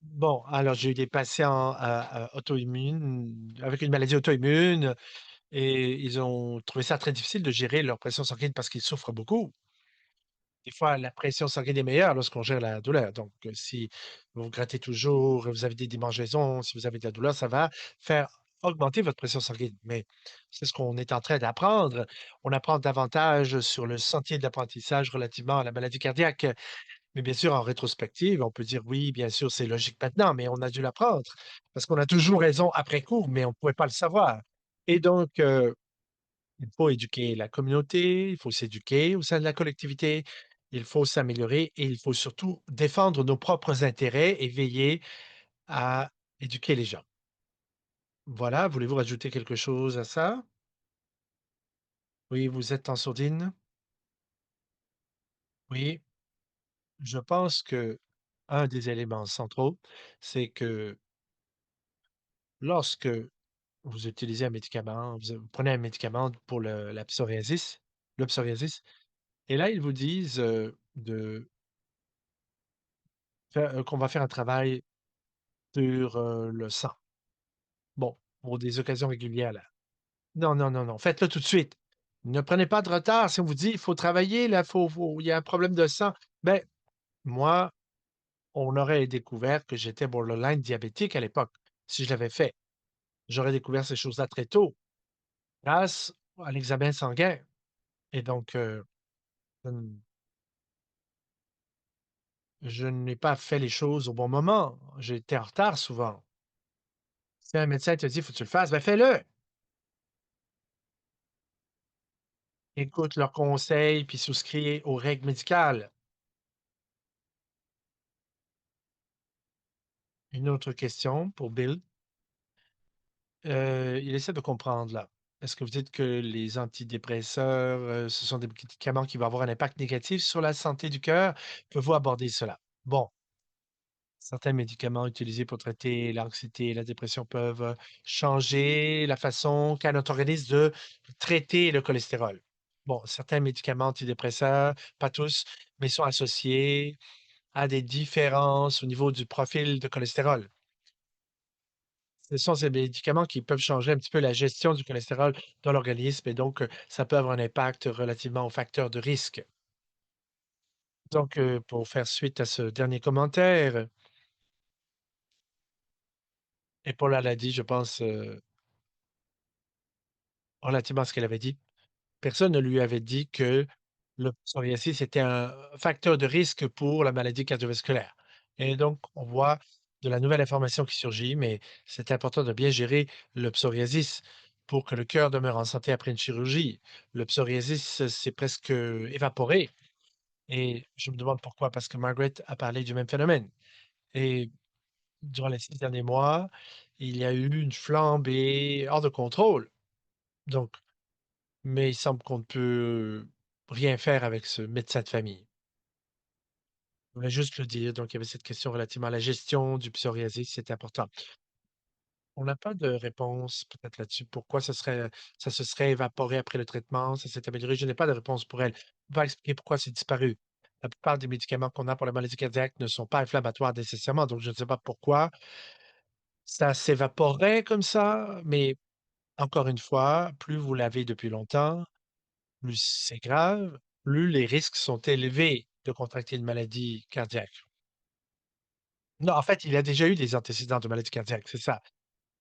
Bon, alors j'ai eu des patients auto-immunes, avec une maladie auto-immune. Et ils ont trouvé ça très difficile de gérer leur pression sanguine parce qu'ils souffrent beaucoup. Des fois, la pression sanguine est meilleure lorsqu'on gère la douleur. Donc, si vous vous grattez toujours, vous avez des démangeaisons, si vous avez de la douleur, ça va faire augmenter votre pression sanguine. Mais c'est ce qu'on est en train d'apprendre. On apprend davantage sur le sentier de l'apprentissage relativement à la maladie cardiaque. Mais bien sûr, en rétrospective, on peut dire oui, bien sûr, c'est logique maintenant, mais on a dû l'apprendre parce qu'on a toujours raison après coup, mais on ne pouvait pas le savoir. Et donc, il faut éduquer la communauté, il faut s'éduquer au sein de la collectivité, il faut s'améliorer et il faut surtout défendre nos propres intérêts et veiller à éduquer les gens. Voilà, voulez-vous rajouter quelque chose à ça? Oui, vous êtes en sourdine? Oui, je pense que un des éléments centraux, c'est que lorsque vous utilisez un médicament, vous prenez un médicament pour le psoriasis, et là, ils vous disent, de faire, qu'on va faire un travail sur, le sang. Bon, pour des occasions régulières, là. Non, non, non, non, faites-le tout de suite. Ne prenez pas de retard. Si on vous dit: «Il faut travailler, là, il y a un problème de sang», ben, moi, on aurait découvert que j'étais borderline diabétique à l'époque, si je l'avais fait. J'aurais découvert ces choses-là très tôt, grâce à l'examen sanguin et donc je n'ai pas fait les choses au bon moment. J'étais en retard souvent. Si un médecin te dit: «Faut que tu le fasses», ben, fais-le! Écoute leurs conseils, puis souscris aux règles médicales. Une autre question pour Bill. Il essaie de comprendre là. Est-ce que vous dites que les antidépresseurs, ce sont des médicaments qui vont avoir un impact négatif sur la santé du cœur? Pouvez-vous aborder cela? Bon, certains médicaments utilisés pour traiter l'anxiété et la dépression peuvent, changer la façon qu'a notre organisme de traiter le cholestérol. Bon, certains médicaments antidépresseurs, pas tous, mais sont associés à des différences au niveau du profil de cholestérol. Ce sont ces médicaments qui peuvent changer un petit peu la gestion du cholestérol dans l'organisme et donc, ça peut avoir un impact relativement aux facteurs de risque. Donc, pour faire suite à ce dernier commentaire, Et Paula l'a dit, je pense, relativement à ce qu'elle avait dit. Personne ne lui avait dit que le psoriasis était un facteur de risque pour la maladie cardiovasculaire. Et donc, on voit de la nouvelle information qui surgit, mais c'est important de bien gérer le psoriasis pour que le cœur demeure en santé après une chirurgie. Le psoriasis, c'est presque évaporé. Et je me demande pourquoi, parce que Margaret a parlé du même phénomène. Et durant les 6 derniers mois, il y a eu une flambée hors de contrôle. Donc, mais il semble qu'on ne peut rien faire avec ce médecin de famille. Je voulais juste le dire, donc il y avait cette question relativement à la gestion du psoriasis, c'est important. On n'a pas de réponse peut-être là-dessus. Pourquoi ça se serait évaporé après le traitement, ça s'est amélioré? Je n'ai pas de réponse pour elle. On va expliquer pourquoi c'est disparu. La plupart des médicaments qu'on a pour la maladie cardiaque ne sont pas inflammatoires nécessairement, donc je ne sais pas pourquoi ça s'évaporerait comme ça, mais encore une fois, plus vous l'avez depuis longtemps, plus c'est grave, plus les risques sont élevés de contracter une maladie cardiaque. Non, en fait, il a déjà eu des antécédents de maladie cardiaque, c'est ça.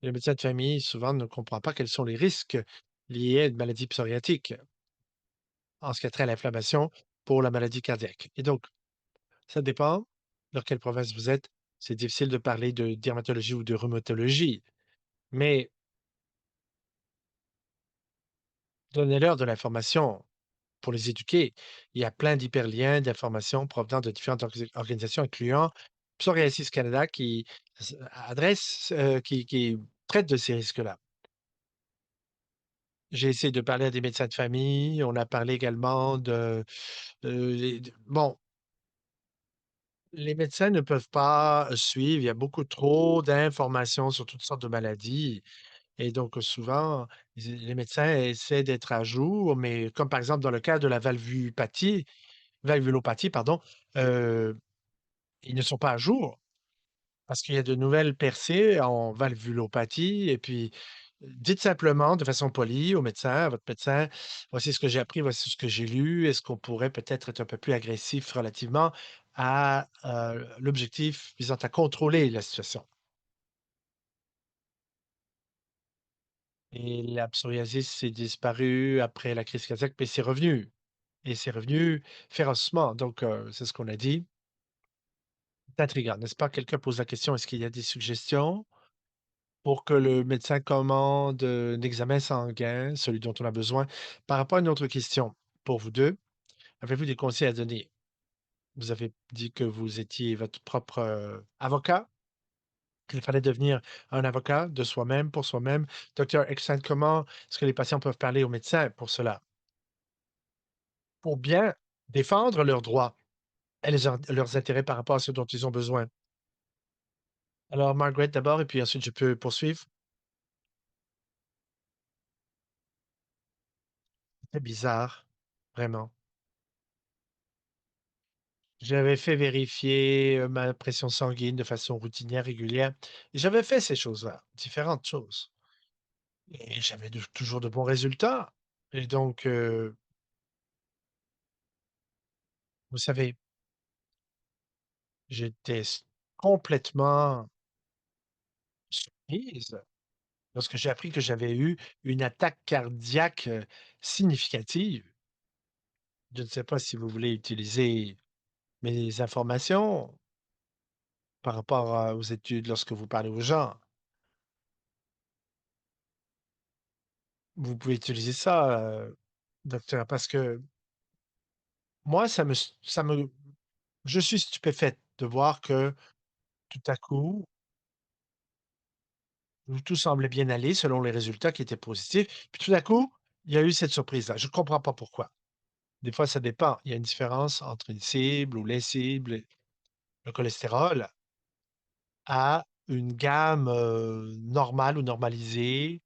Le médecin de famille, souvent, ne comprend pas quels sont les risques liés à une maladie psoriatique en ce qui a trait à l'inflammation pour la maladie cardiaque. Et donc, ça dépend dans quelle province vous êtes. C'est difficile de parler de dermatologie ou de rhumatologie, mais donnez-leur de l'information pour les éduquer. Il y a plein d'hyperliens d'informations provenant de différentes organisations, incluant Psoriasis Canada, qui adresse, qui traite de ces risques-là. J'ai essayé de parler à des médecins de famille. On a parlé également bon, les médecins ne peuvent pas suivre. Il y a beaucoup trop d'informations sur toutes sortes de maladies et donc souvent, les médecins essaient d'être à jour, mais comme par exemple dans le cas de la valvulopathie, pardon, heu, ils ne sont pas à jour parce qu'il y a de nouvelles percées en valvulopathie et puis, dites simplement de façon polie au médecin, à votre médecin: «Voici ce que j'ai appris, voici ce que j'ai lu. Est-ce qu'on pourrait peut-être être un peu plus agressif relativement à, l'objectif visant à contrôler la situation?» Et la psoriasis s'est disparu après la crise cardiaque, mais c'est revenu et c'est revenu férocement donc c'est ce qu'on a dit. C'est intriguant, n'est-ce pas? Quelqu'un pose la question: «Est-ce qu'il y a des suggestions pour que le médecin commande, un examen sanguin, celui dont on a besoin?» Par rapport à une autre question, pour vous 2, avez-vous des conseils à donner? Vous avez dit que vous étiez votre propre, avocat, qu'il fallait devenir un avocat de soi-même, pour soi-même. Docteur Eckstein, comment est-ce que les patients peuvent parler au médecin pour cela? Pour bien défendre leurs droits et leurs intérêts par rapport à ce dont ils ont besoin. Alors Margaret d'abord et puis ensuite je peux poursuivre? C'est bizarre, vraiment. J'avais fait vérifier, ma pression sanguine de façon routinière, régulière et j'avais fait ces choses-là, différentes choses et j'avais de toujours de bons résultats et donc vous savez, j'étais complètement surprise lorsque j'ai appris que j'avais eu une attaque cardiaque, significative. Je ne sais pas si vous voulez utiliser mes informations par rapport aux études lorsque vous parlez aux gens. Vous pouvez utiliser ça, docteur, parce que moi, je suis stupéfaite de voir que tout à coup, tout semblait bien aller selon les résultats qui étaient positifs. Puis tout à coup, il y a eu cette surprise-là. Je ne comprends pas pourquoi. Des fois, ça dépend. Il y a une différence entre une cible ou les cibles. Le cholestérol a une gamme, normale ou normalisée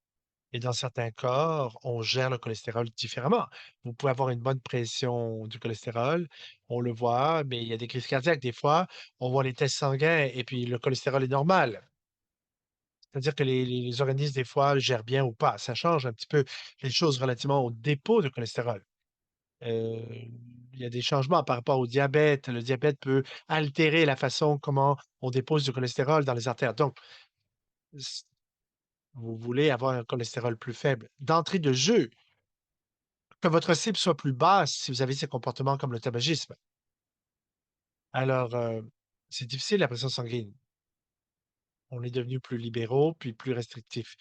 et dans certains cas, on gère le cholestérol différemment. Vous pouvez avoir une bonne pression du cholestérol, on le voit, mais il y a des crises cardiaques. Des fois, on voit les tests sanguins et puis le cholestérol est normal. C'est-à-dire que les organismes, des fois, le gèrent bien ou pas. Ça change un petit peu les choses relativement au dépôt de cholestérol. Heu, il y a des changements par rapport au diabète. Le diabète peut altérer la façon comment on dépose du cholestérol dans les artères. Donc, s vous voulez avoir un cholestérol plus faible. D'entrée de jeu, que votre cible soit plus basse si vous avez ces comportements comme le tabagisme. Alors, c'est difficile la pression sanguine. On est devenus plus libéraux, puis plus restrictifs.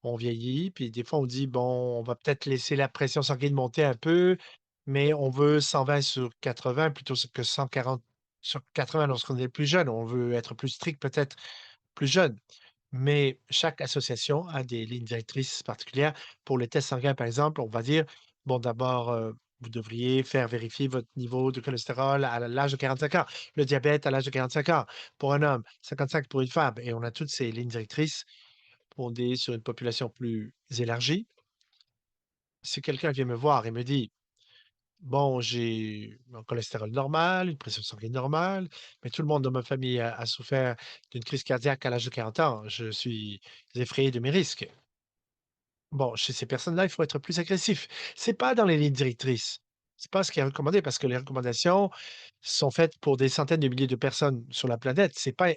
On vieillit, puis des fois on dit: «Bon, on va peut-être laisser la pression sanguine monter un peu, mais on veut 120 sur 80 plutôt que 140 sur 80 lorsqu'on est plus jeune. On veut être plus strict peut-être plus jeune». Mais chaque association a des lignes directrices particulières. Pour les tests sanguins, par exemple, on va dire: «Bon, d'abord, vous devriez faire vérifier votre niveau de cholestérol à l'âge de 45 ans, le diabète à l'âge de 45 ans pour un homme, 55 pour une femme» et on a toutes ces lignes directrices fondées sur une population plus élargie. Si quelqu'un vient me voir et me dit: «Bon, j'ai un cholestérol normal, une pression sanguine normale, mais tout le monde dans ma famille a souffert d'une crise cardiaque à l'âge de 40 ans. Je suis effrayé de mes risques». Bon, chez ces personnes-là, il faut être plus agressif. C'est pas dans les lignes directrices. C'est pas ce qui est recommandé parce que les recommandations sont faites pour des centaines de milliers de personnes sur la planète. C'est pas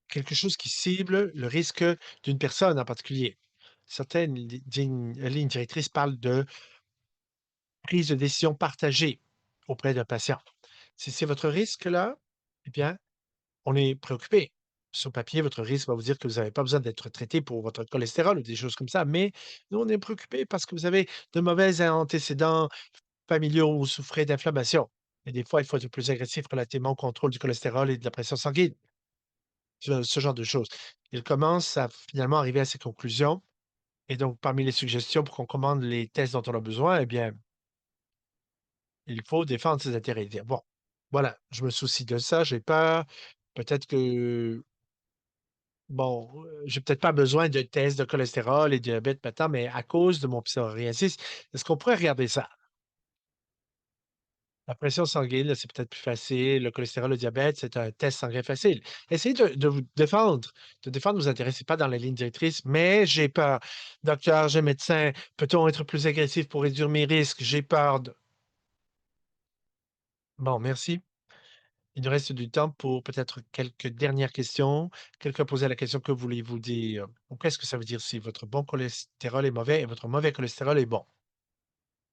quelque chose qui cible le risque d'une personne en particulier. Certaines lignes directrices parlent de prise de décision partagée auprès d'un patient. Si c'est votre risque là, eh bien, on est préoccupé. Sur papier, votre risque va vous dire que vous n'avez pas besoin d'être traité pour votre cholestérol ou des choses comme ça, mais nous, on est préoccupé parce que vous avez de mauvais antécédents familiaux ou souffrez d'inflammation. Et des fois, il faut être plus agressif relativement au contrôle du cholestérol et de la pression sanguine, ce genre de choses. Il commence à finalement arriver à ces conclusions. Et donc, parmi les suggestions pour qu'on commande les tests dont on a besoin, eh bien, il faut défendre ses intérêts. Dire, bon, voilà, je me soucie de ça, j'ai peur. Peut-être que bon, j'ai peut-être pas besoin de tests de cholestérol et de diabète maintenant, mais à cause de mon psoriasis, est-ce qu'on pourrait regarder ça? La pression sanguine, là, c'est peut-être plus facile. Le cholestérol, le diabète, c'est un test sanguin facile. Essayez de vous défendre, de défendre vos intérêts. C'est pas dans les lignes directrices, mais j'ai peur. Docteur, j'ai médecin, peut-on être plus agressif pour réduire mes risques? J'ai peur de... Bon, merci. Il nous reste du temps pour peut-être quelques dernières questions. Quelqu'un posait la question: «Que voulez-vous dire?» ou qu'est-ce que ça veut dire si votre bon cholestérol est mauvais et votre mauvais cholestérol est bon?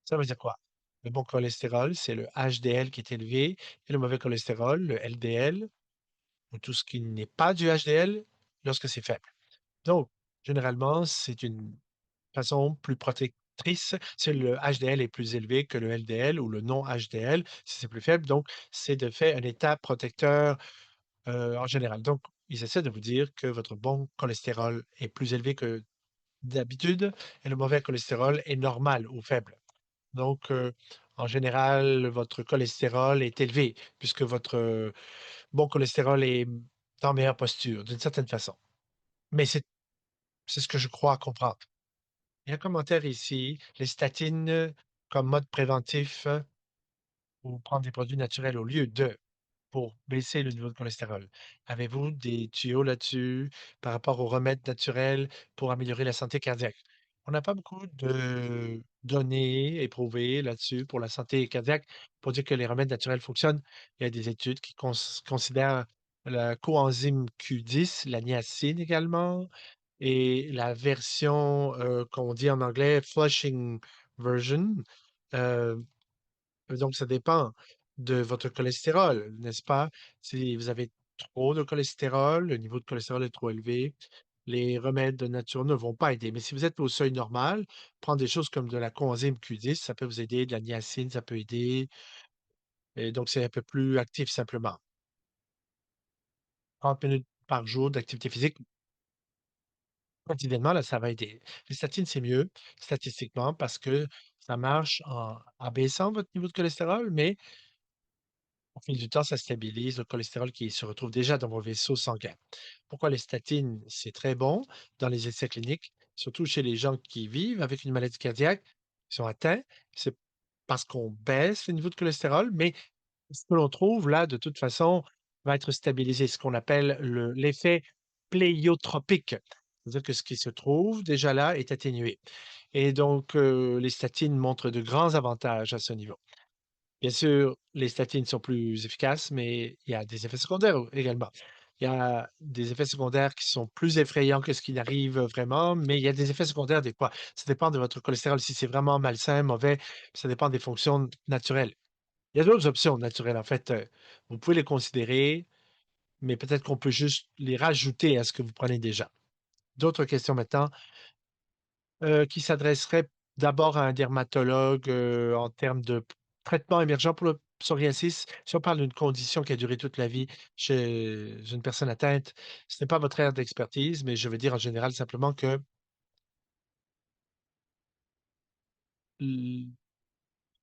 Ça veut dire quoi? Le bon cholestérol, c'est le HDL qui est élevé et le mauvais cholestérol, le LDL, ou tout ce qui n'est pas du HDL lorsque c'est faible. Donc, généralement, c'est une façon plus protectrice si le HDL est plus élevé que le LDL ou le non-HDL, si c'est plus faible. Donc, c'est de fait un état protecteur en général. Donc, ils essaient de vous dire que votre bon cholestérol est plus élevé que d'habitude et le mauvais cholestérol est normal ou faible. Donc, en général, votre cholestérol est élevé puisque votre bon cholestérol est en meilleure posture d'une certaine façon. Mais c'est ce que je crois comprendre. Il y a un commentaire ici: «Les statines comme mode préventif ou prendre des produits naturels au lieu de». Pour baisser le niveau de cholestérol. Avez-vous des tuyaux là-dessus par rapport aux remèdes naturels pour améliorer la santé cardiaque? On n'a pas beaucoup de données éprouvées là-dessus pour la santé cardiaque pour dire que les remèdes naturels fonctionnent. Il y a des études qui considèrent la coenzyme Q10, la niacine également et la version, qu'on dit en anglais flushing version, heu donc ça dépend de votre cholestérol, n'est-ce pas? Si vous avez trop de cholestérol, le niveau de cholestérol est trop élevé, les remèdes naturels ne vont pas aider. Mais si vous êtes au seuil normal, prendre des choses comme de la coenzyme Q10, ça peut vous aider, de la niacine, ça peut aider et donc c'est un peu plus actif simplement. 30 minutes par jour d'activité physique quotidiennement, là, ça va aider. Les statines, c'est mieux statistiquement parce que ça marche en abaissant votre niveau de cholestérol, mais au fil du temps, ça stabilise le cholestérol qui se retrouve déjà dans vos vaisseaux sanguins. Pourquoi les statines, c'est très bon dans les essais cliniques, surtout chez les gens qui vivent avec une maladie cardiaque, qui sont atteints, c'est parce qu'on baisse le niveau de cholestérol, mais ce que l'on trouve là, de toute façon, va être stabilisé, ce qu'on appelle l'effet pléiotropique. C'est-à-dire que ce qui se trouve déjà là est atténué. Et donc, les statines montrent de grands avantages à ce niveau. Bien sûr, les statines sont plus efficaces, mais il y a des effets secondaires également. Il y a des effets secondaires qui sont plus effrayants que ce qui arrive vraiment, mais il y a des effets secondaires des fois. Ça dépend de votre cholestérol, si c'est vraiment malsain, mauvais, ça dépend des fonctions naturelles. Il y a d'autres options naturelles, en fait, vous pouvez les considérer, mais peut-être qu'on peut juste les rajouter à ce que vous prenez déjà. D'autres questions maintenant, qui s'adresseraient d'abord à un dermatologue, en termes de traitement émergent pour le psoriasis. Si on parle d'une condition qui a duré toute la vie chez une personne atteinte, ce n'est pas votre aire d'expertise, mais je veux dire en général simplement que l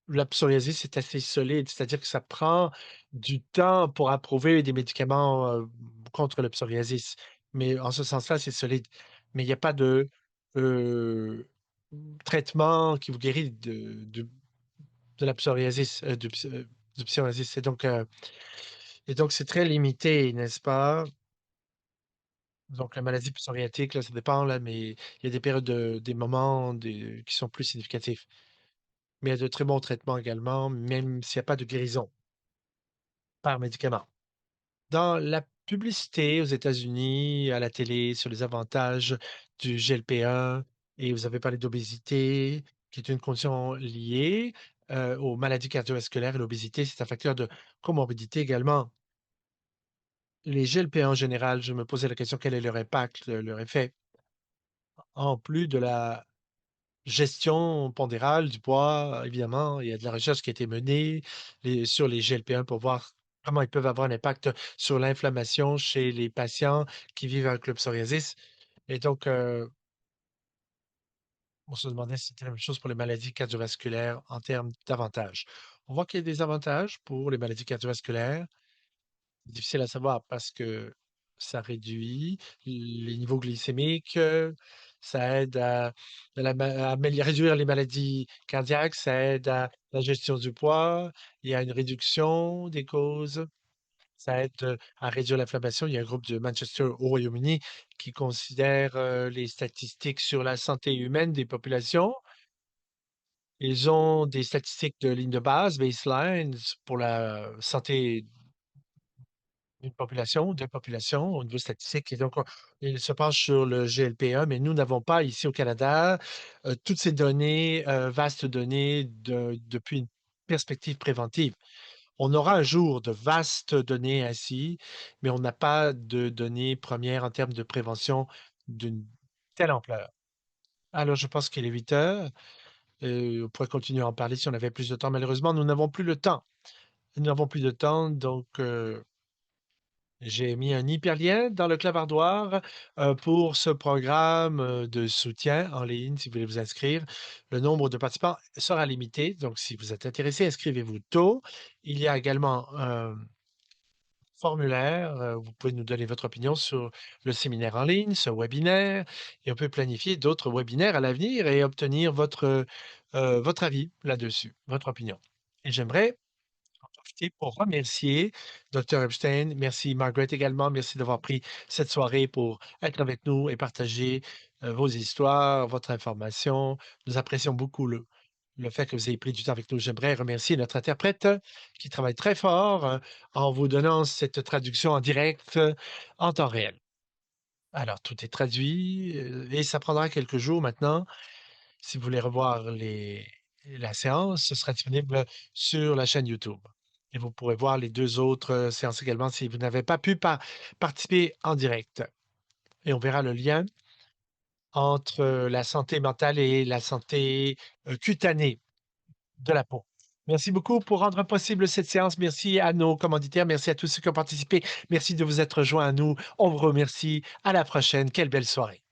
la psoriasis est assez solide, c'est-à-dire que ça prend du temps pour approuver des médicaments, contre le psoriasis. Mais en ce sens-là, c'est solide. Mais il y a pas de, heu, traitement qui vous guérit de la psoriasis, du psoriasis et donc c'est très limité, n'est-ce pas? Donc la maladie psoriatique, là, ça dépend, là, mais il y a des périodes des moments qui sont plus significatifs. Mais il y a de très bons traitements également, même s'il y a pas de guérison par médicament. Dans la publicité aux États-Unis, à la télé, sur les avantages du GLP-1 et vous avez parlé d'obésité, qui est une condition liée, aux maladies cardiovasculaires et l'obésité, c'est un facteur de comorbidité également. Les GLP-1 en général, je me posais la question, quel est leur impact, leur effet? En plus de la gestion pondérale du poids, évidemment, il y a de la recherche qui a été menée sur les GLP-1 pour voir comment ils peuvent avoir un impact sur l'inflammation chez les patients qui vivent avec le psoriasis. Et donc, on se demandait si c'était la même chose pour les maladies cardiovasculaires en termes d'avantages. On voit qu'il y a des avantages pour les maladies cardiovasculaires. Difficile à savoir parce que ça réduit les niveaux glycémiques, ça aide à réduire les maladies cardiaques, ça aide à la gestion du poids, il y a une réduction des causes, ça aide, à réduire l'inflammation. Il y a un groupe de Manchester au Royaume-Uni qui considère, les statistiques sur la santé humaine des populations. Ils ont des statistiques de ligne de base, baselines, pour la santé une population, 2 populations au niveau statistique et donc il se penche sur le GLP-1, mais nous n'avons pas ici au Canada, toutes ces données, vastes données depuis une perspective préventive. On aura un jour de vastes données ainsi, mais on n'a pas de données premières en termes de prévention d'une telle ampleur. Alors je pense qu'il est 8 heures, on pourrait continuer à en parler si on avait plus de temps. Malheureusement, nous n'avons plus le temps. Nous n'avons plus de temps, donc j'ai mis un hyperlien dans le clavardoir, pour ce programme, de soutien en ligne, si vous voulez vous inscrire. Le nombre de participants sera limité, donc si vous êtes intéressé, inscrivez-vous tôt. Il y a également un formulaire, vous pouvez nous donner votre opinion sur le séminaire en ligne, ce webinaire et on peut planifier d'autres webinaires à l'avenir et obtenir votre avis là-dessus, votre opinion. Et j'aimerais profiter pour remercier Dr. Epstein. Merci Margaret également. Merci d'avoir pris cette soirée pour être avec nous et partager vos histoires, votre information. Nous apprécions beaucoup le fait que vous ayez pris du temps avec nous. J'aimerais remercier notre interprète qui travaille très fort en vous donnant cette traduction en direct en temps réel. Alors, tout est traduit et ça prendra quelques jours maintenant si vous voulez revoir la séance, ce sera disponible sur la chaîne YouTube et vous pourrez voir les 2 autres, séances également si vous n'avez pas pu participer en direct et on verra le lien entre, la santé mentale et la santé, cutanée de la peau. Merci beaucoup pour rendre possible cette séance. Merci à nos commanditaires. Merci à tous ceux qui ont participé. Merci de vous être joints à nous. On vous remercie. À la prochaine. Quelle belle soirée.